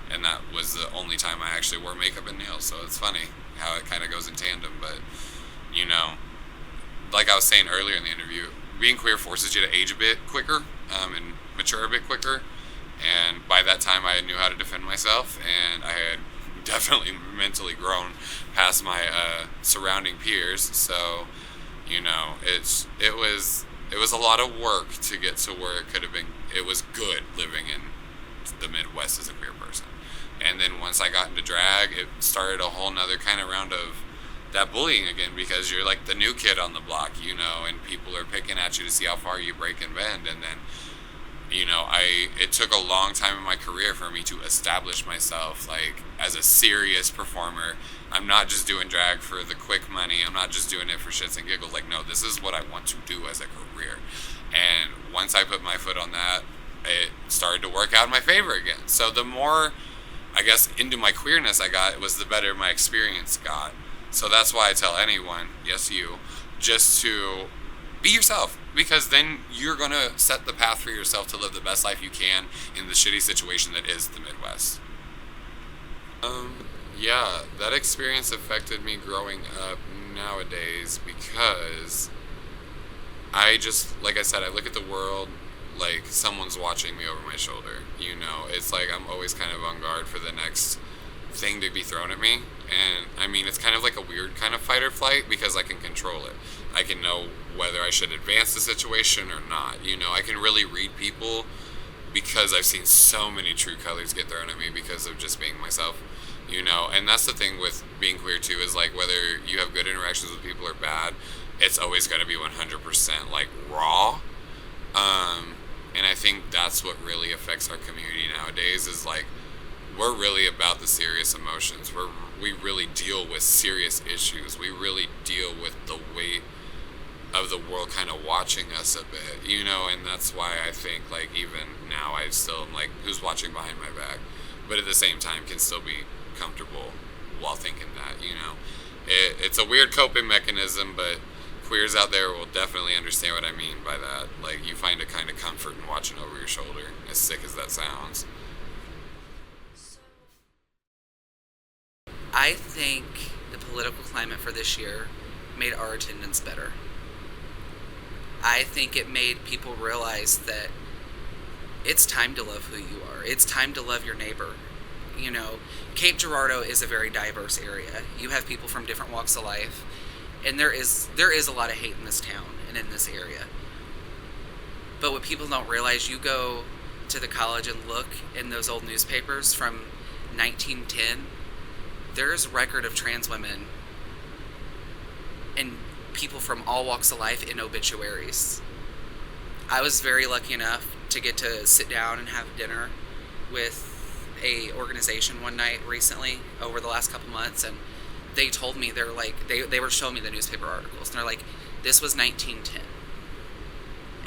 and that was the only time I actually wore makeup and nails. So it's funny how it kind of goes in tandem, but you know, like I was saying earlier in the interview, being queer forces you to age a bit quicker and mature a bit quicker, and by that time I knew how to defend myself, and I had definitely mentally grown past my surrounding peers. So you know, it was a lot of work to get to where it could have been. It was good living in the Midwest as a queer person, and then once I got into drag, it started a whole nother kind of round of that bullying again, because you're like the new kid on the block, you know, and people are picking at you to see how far you break and bend. And then, you know, it took a long time in my career for me to establish myself like as a serious performer. I'm not just doing drag for the quick money. I'm not just doing it for shits and giggles. Like, no, this is what I want to do as a career. And once I put my foot on that, it started to work out in my favor again. So the more, I guess, into my queerness I got, it was the better my experience got. So that's why I tell anyone, yes you, just to be yourself, because then you're going to set the path for yourself to live the best life you can in the shitty situation that is the Midwest. Yeah, that experience affected me growing up nowadays, because I just, like I said, I look at the world like someone's watching me over my shoulder. You know, it's like I'm always kind of on guard for the next thing to be thrown at me. And I mean, it's kind of like a weird kind of fight or flight, because I can control it. I can know whether I should advance the situation or not. You know, I can really read people, because I've seen so many true colors get thrown at me because of just being myself. You know, and that's the thing with being queer too, is like whether you have good interactions with people or bad, it's always going to be 100% like raw. And I think that's what really affects our community nowadays, is like we're really about the serious emotions. We really deal with serious issues. We really deal with the weight of the world kind of watching us a bit, you know, and that's why I think like even now I still am like, who's watching behind my back? But at the same time can still be comfortable while thinking that, you know. It's a weird coping mechanism, but queers out there will definitely understand what I mean by that. Like, you find a kind of comfort in watching over your shoulder, as sick as that sounds. I think the political climate for this year made our attendance better. I think it made people realize that it's time to love who you are. It's time to love your neighbor. You know, Cape Girardeau is a very diverse area. You have people from different walks of life, and there is a lot of hate in this town and in this area. But what people don't realize, you go to the college and look in those old newspapers from 1910, there's record of trans women and people from all walks of life in obituaries. I was very lucky enough to get to sit down and have dinner with a organization one night recently over the last couple months, and they told me, they're like, they were showing me the newspaper articles, and they're like, this was 1910,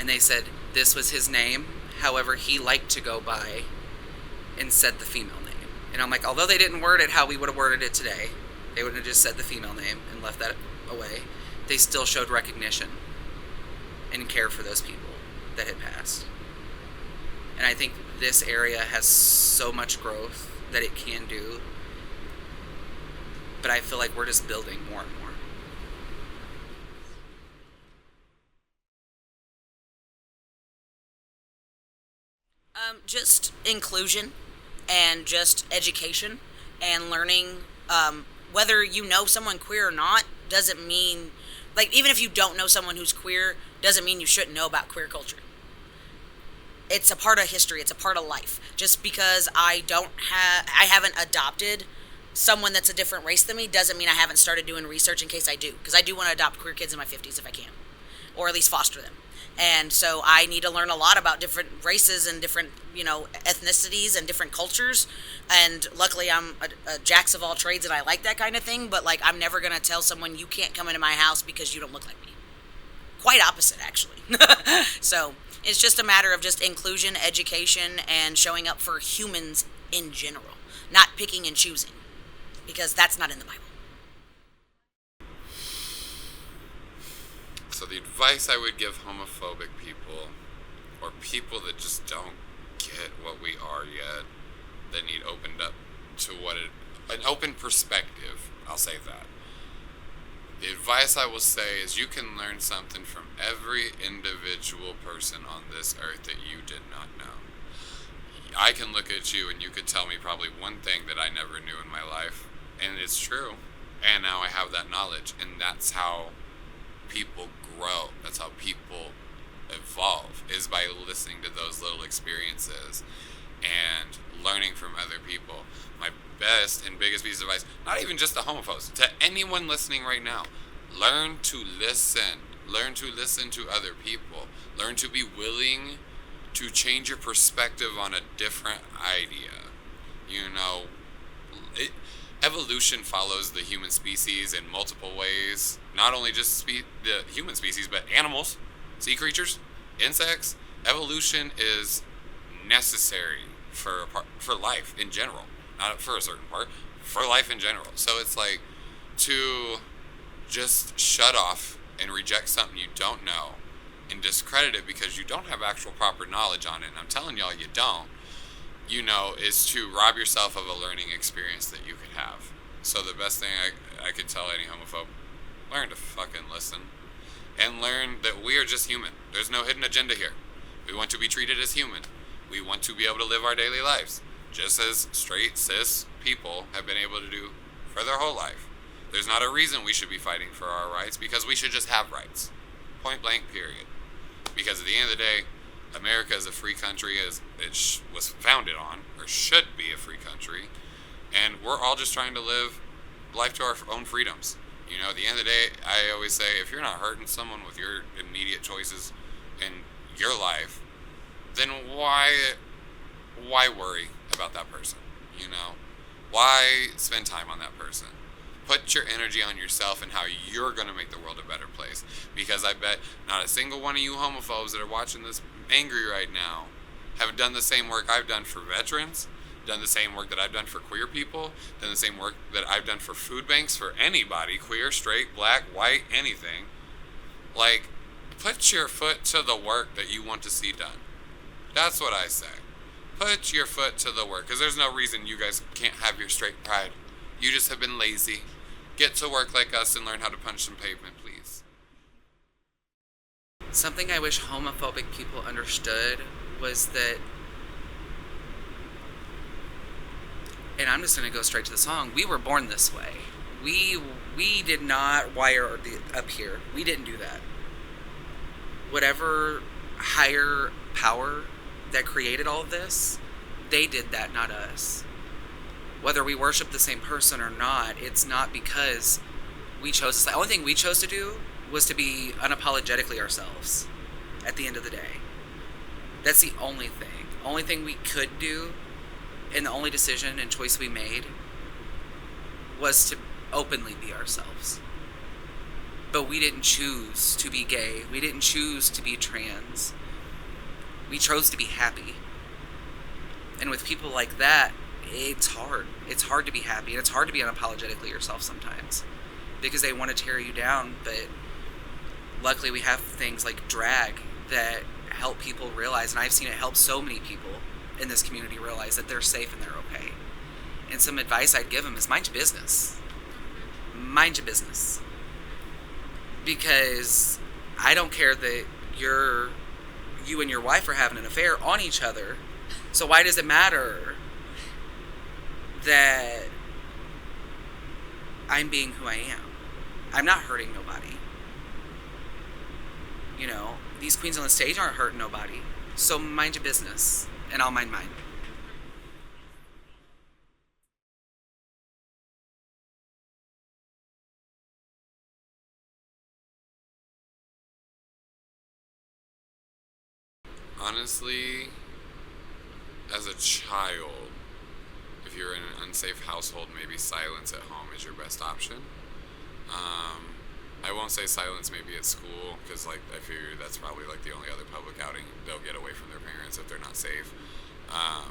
and they said this was his name, however he liked to go by, and said the female name. And I'm like, although they didn't word it how we would have worded it today, they would have just said the female name and left that away, they still showed recognition and care for those people that had passed. And I think this area has so much growth that it can do, but I feel like we're just building more and more. just inclusion and just education and learning. Whether you know someone queer or not doesn't mean, like, even if you don't know someone who's queer, doesn't mean you shouldn't know about queer culture. It's a part of history. It's a part of life. Just because I haven't adopted someone that's a different race than me doesn't mean I haven't started doing research in case I do. Because I do want to adopt queer kids in my 50s if I can, or at least foster them. And so I need to learn a lot about different races and different, ethnicities and different cultures. And luckily I'm a jacks of all trades and I like that kind of thing. But, like, I'm never going to tell someone you can't come into my house because you don't look like me. Quite opposite, actually. So it's just a matter of just inclusion, education, and showing up for humans in general. Not picking and choosing. Because that's not in the Bible. So the advice I would give homophobic people, or people that just don't get what we are yet, that need opened up to an open perspective, I'll say that. The advice I will say is you can learn something from every individual person on this earth that you did not know. I can look at you and you could tell me probably one thing that I never knew in my life, and it's true. And now I have that knowledge, and that's how people grow. That's how people evolve, is by listening to those little experiences and learning from other people. My best and biggest piece of advice, not even just to homophobes, to anyone listening right now, learn to listen. Learn to listen to other people. Learn to be willing to change your perspective on a different idea. Evolution follows the human species in multiple ways. Not only just the human species, but animals, sea creatures, insects. Evolution is necessary for life in general. Not for a certain part, for life in general. So it's like to just shut off and reject something you don't know and discredit it because you don't have actual proper knowledge on it. And I'm telling y'all you don't. Is to rob yourself of a learning experience that you could have. So the best thing I could tell any homophobe, learn to fucking listen. And learn that we are just human. There's no hidden agenda here. We want to be treated as human. We want to be able to live our daily lives, just as straight, cis people have been able to do for their whole life. There's not a reason we should be fighting for our rights, because we should just have rights. Point blank, period. Because at the end of the day, America is a free country, as it was founded on, or should be a free country, and we're all just trying to live life to our own freedoms. At the end of the day, I always say, if you're not hurting someone with your immediate choices in your life, then why worry about that person? Why spend time on that person? Put your energy on yourself and how you're going to make the world a better place. Because I bet not a single one of you homophobes that are watching this angry right now have done the same work I've done for veterans, done the same work that I've done for queer people, done the same work that I've done for food banks, for anybody, queer, straight, black, white, anything. Like, put your foot to the work that you want to see done. That's what I say. Put your foot to the work, because there's no reason you guys can't have your straight pride. You just have been lazy. Get to work like us and learn how to punch some pavement, please. Something I wish homophobic people understood was that, and I'm just going to go straight to the song, we were born this way. We did not wire up here. We didn't do that. Whatever higher power that created all of this, they did that, not us. Whether we worship the same person or not, it's not because we chose this. The only thing we chose to do was to be unapologetically ourselves at the end of the day. That's the only thing. Only thing we could do, and the only decision and choice we made was to openly be ourselves. But we didn't choose to be gay. We didn't choose to be trans. We chose to be happy. And with people like that, it's hard. It's hard to be happy, and it's hard to be unapologetically yourself sometimes, because they want to tear you down. But luckily we have things like drag that help people realize, and I've seen it help so many people in this community realize that they're safe and they're okay. And some advice I'd give them is mind your business. Mind your business. Because I don't care that you and your wife are having an affair on each other. So why does it matter that I'm being who I am? I'm not hurting nobody. You know, these queens on the stage aren't hurting nobody. So mind your business, and I'll mind mine. Honestly, as a child, if you're in an unsafe household, maybe silence at home is your best option. I won't say silence maybe at school, because like I figure that's probably like the only other public outing they'll get away from their parents if they're not safe. I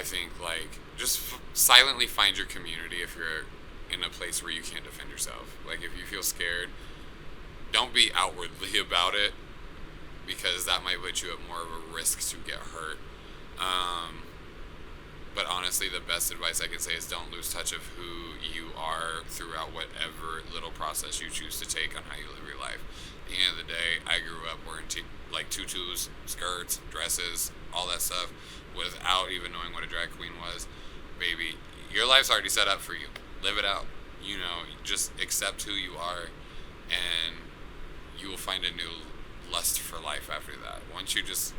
think like just silently find your community if you're in a place where you can't defend yourself. Like if you feel scared, don't be outwardly about it, because that might put you at more of a risk to get hurt. But honestly, the best advice I can say is don't lose touch of who you are throughout whatever little process you choose to take on how you live your life. At the end of the day, I grew up wearing like tutus, skirts, dresses, all that stuff, without even knowing what a drag queen was. Baby, your life's already set up for you. Live it out. You know, just accept who you are, and you will find a new lust for life after that. Once you just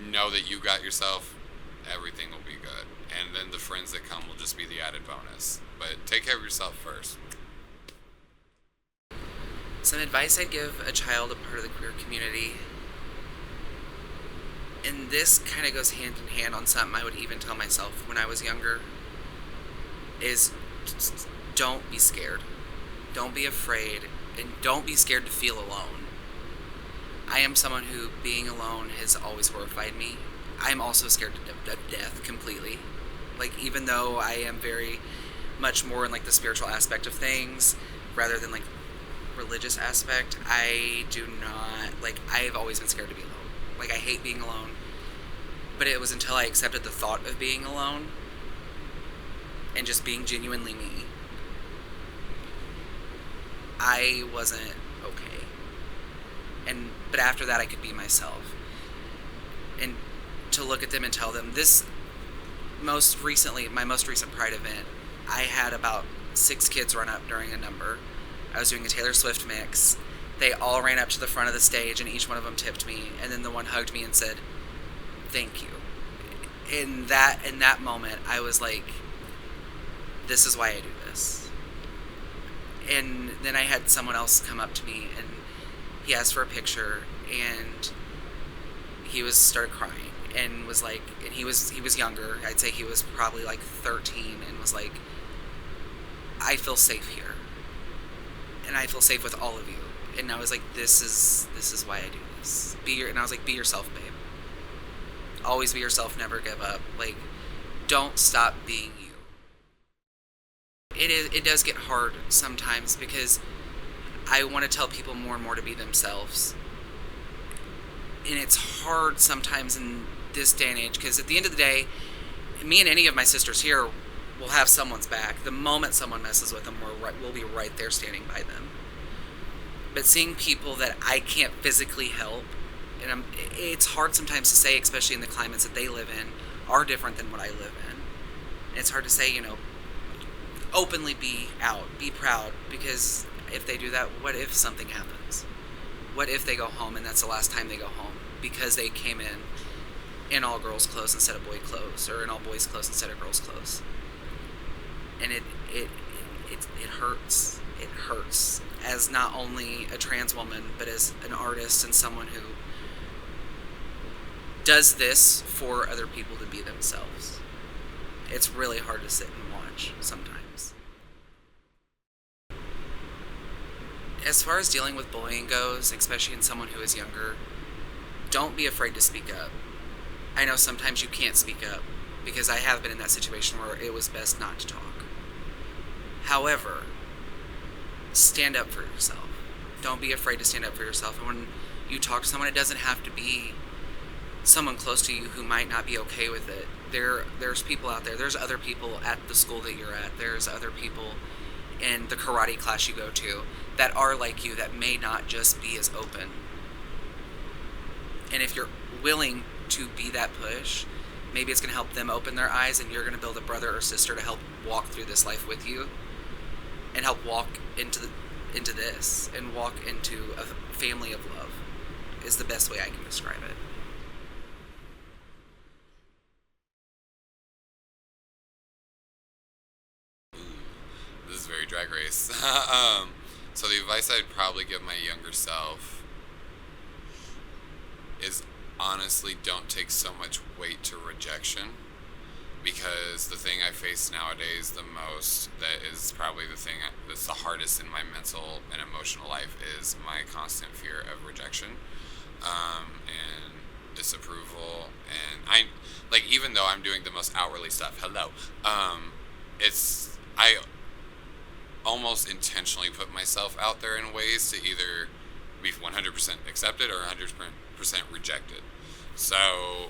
know that you got yourself, everything will be good, and then the friends that come will just be the added bonus. But take care of yourself first. Some advice I'd give a child a part of the queer community, and this kind of goes hand in hand on something I would even tell myself when I was younger, is don't be scared. Don't be afraid, and don't be scared to feel alone. I am someone who being alone has always horrified me. I'm also scared of death completely. Like, even though I am very much more in like the spiritual aspect of things rather than like religious aspect, I do not, like, I've always been scared to be alone. Like, I hate being alone. But it was until I accepted the thought of being alone and just being genuinely me, I wasn't okay. But after that, I could be myself. And to look at them and tell them, my most recent Pride event, I had about 6 kids run up during a number. I was doing a Taylor Swift mix. They all ran up to the front of the stage, and each one of them tipped me, and then the one hugged me and said, "Thank you." In that moment, I was like, this is why I do this. And then I had someone else come up to me, and he asked for a picture, and he started crying, and was like, and he was younger. I'd say he was probably like 13, and was like, "I feel safe here, and I feel safe with all of you." And I was like, this is why I do this. And I was like, be yourself, babe. Always be yourself, never give up. Like, don't stop being you. It does get hard sometimes, because I want to tell people more and more to be themselves. And it's hard sometimes in this day and age, because at the end of the day, me and any of my sisters here will have someone's back. The moment someone messes with them, we'll be right there standing by them. But seeing people that I can't physically help, and it's hard sometimes to say, especially in the climates that they live in, are different than what I live in. And it's hard to say, openly be out, be proud, because if they do that, what if something happens? What if they go home and that's the last time they go home because they came in all girls clothes instead of boy clothes, or in all boys clothes instead of girls clothes? And it hurts. It hurts as not only a trans woman, but as an artist and someone who does this for other people to be themselves. It's really hard to sit and watch sometimes. As far as dealing with bullying goes, especially in someone who is younger, don't be afraid to speak up. I know sometimes you can't speak up, because I have been in that situation where it was best not to talk. However, stand up for yourself. Don't be afraid to stand up for yourself. And when you talk to someone, it doesn't have to be someone close to you who might not be okay with it. There's people out there. There's other people at the school that you're at. There's other people in the karate class you go to that are like you, that may not just be as open. And if you're willing to be that push. Maybe it's going to help them open their eyes, and you're going to build a brother or sister to help walk through this life with you and help walk into this and walk into a family of love is the best way I can describe it. This is very Drag Race. So the advice I'd probably give my younger self is honestly don't take so much weight to rejection, because the thing I face nowadays the most, that is probably the thing that's the hardest in my mental and emotional life, is my constant fear of rejection and disapproval. And I, like, even though I'm doing the most outwardly stuff, I almost intentionally put myself out there in ways to either be 100% accepted or 100% rejected. So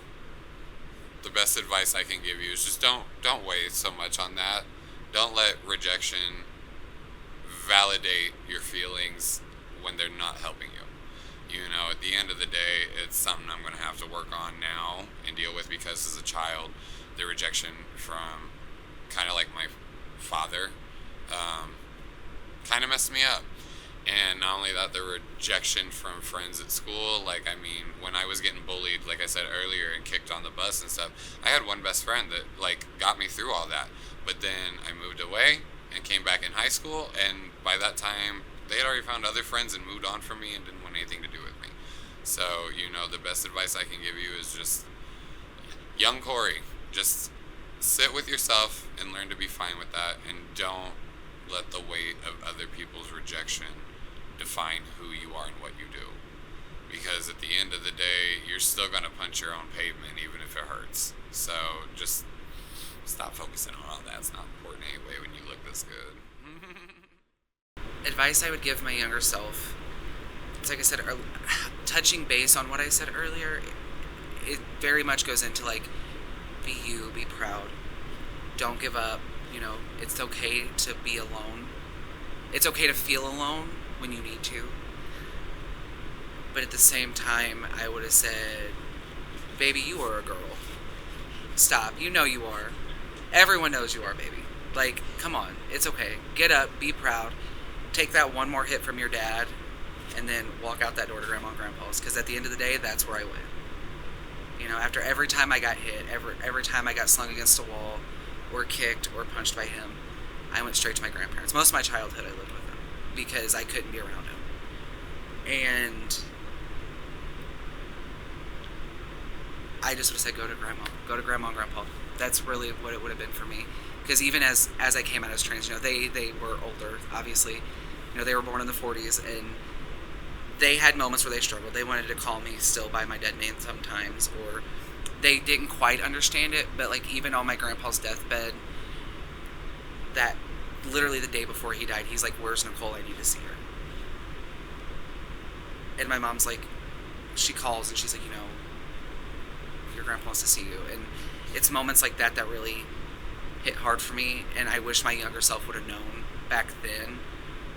the best advice I can give you is just don't weigh so much on that. Don't let rejection validate your feelings when they're not helping you. You know, at the end of the day, it's something I'm going to have to work on now and deal with, because as a child, the rejection from kind of like my father kind of messed me up. And not only that, the rejection from friends at school. Like, I mean, when I was getting bullied, like I said earlier, and kicked on the bus and stuff, I had one best friend that, like, got me through all that. But then I moved away and came back in high school, and by that time, they had already found other friends and moved on from me and didn't want anything to do with me. So, you know, the best advice I can give you is just, young Corey, just sit with yourself and learn to be fine with that, and don't let the weight of other people's rejection define who you are and what you do. Because at the end of the day, you're still going to punch your own pavement, even if it hurts. So just stop focusing on all that. It's not important anyway when you look this good. Advice I would give my younger self, it's like I said, touching base on what I said earlier, it very much goes into, like, be you, be proud. Don't give up. You know, it's okay to be alone. It's okay to feel alone when you need to. But at the same time, I would have said, baby, you are a girl. Stop. You know you are. Everyone knows you are, baby. Like, come on. It's okay. Get up. Be proud. Take that one more hit from your dad, and then walk out that door to Grandma and Grandpa's. Because at the end of the day, that's where I went. You know, after every time I got hit, every time I got slung against a wall, or kicked, or punched by him, I went straight to my grandparents. Most of my childhood I lived with them, because I couldn't be around him. And I just would have said, go to Grandma and Grandpa. That's really what it would have been for me. Because even as I came out as trans, you know, they were older, obviously. You know, they were born in the 40s, and they had moments where they struggled. They wanted to call me still by my dead name sometimes, or they didn't quite understand it. But, like, even on my grandpa's deathbed, that literally the day before he died, he's like, where's Nicole? I need to see her. And my mom's like, she calls and she's like, you know, your grandpa wants to see you. And it's moments like that that really hit hard for me. And I wish my younger self would have known back then,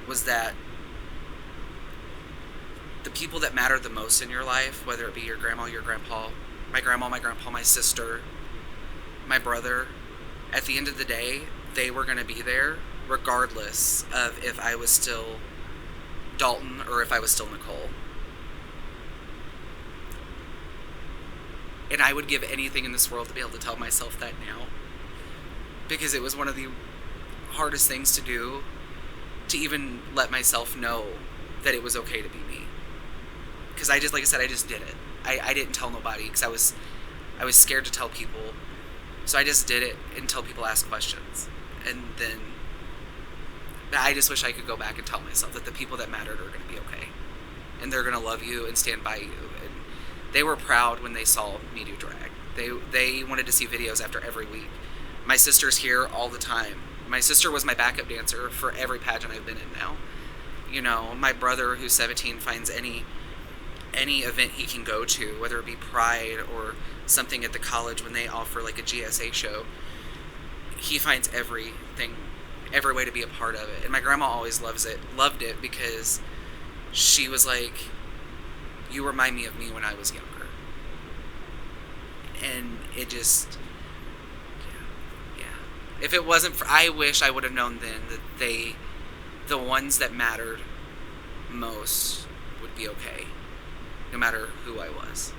was that the people that matter the most in your life, whether it be your grandma, your grandpa, my grandma, my grandpa, my sister, my brother, at the end of the day, they were going to be there regardless of if I was still Dalton or if I was still Nicole. And I would give anything in this world to be able to tell myself that now, because it was one of the hardest things to do, to even let myself know that it was okay to be me. Because I just, like I said, I just did it. I didn't tell nobody because I was scared to tell people. So I just did it until people asked questions. And then I just wish I could go back and tell myself that the people that mattered are going to be okay. And they're going to love you and stand by you. And they were proud when they saw me do drag. They wanted to see videos after every week. My sister's here all the time. My sister was my backup dancer for every pageant I've been in now. You know, my brother, who's 17, finds any event he can go to, whether it be Pride or something at the college when they offer like a GSA show. He finds every way to be a part of it. And my grandma always loved it because she was like, you remind me of me when I was younger. and it just, yeah. If it wasn't for, I wish I would have known then that the ones that mattered most would be okay, no matter who I was.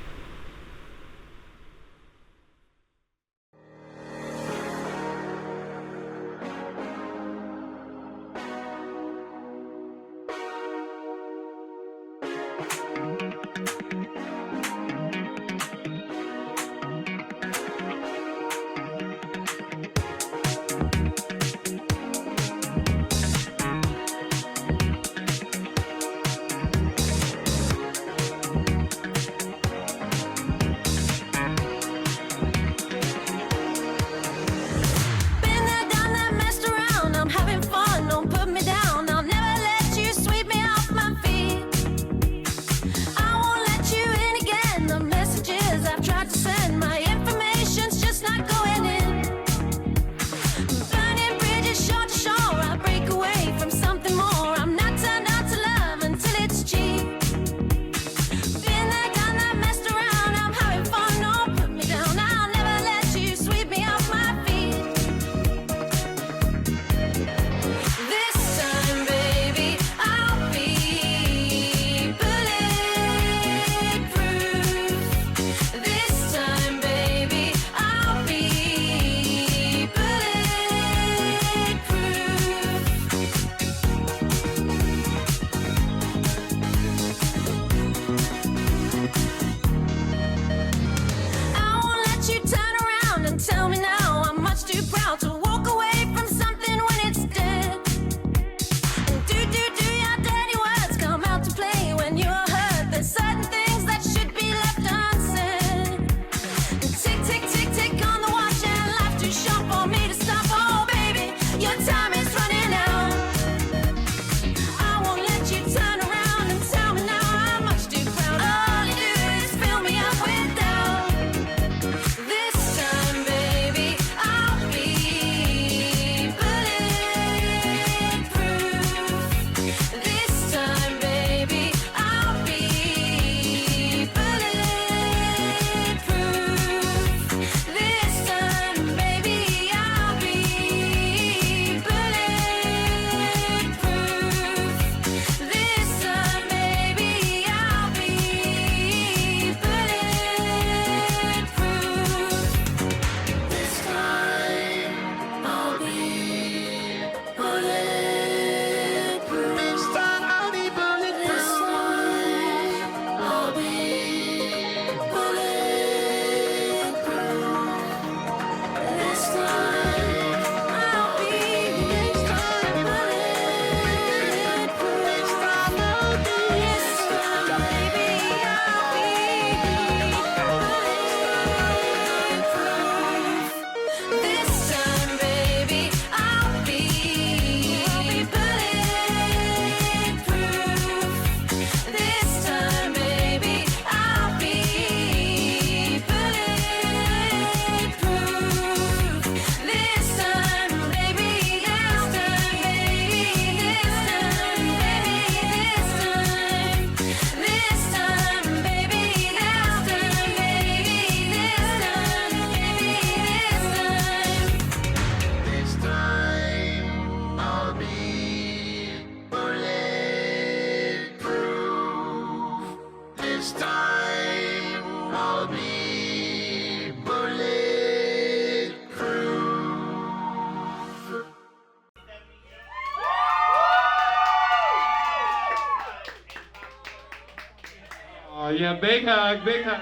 Oh yeah, big hug, big hug.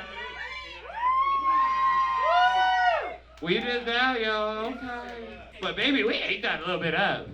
We did that, y'all. Okay. But baby, we ate that a little bit up.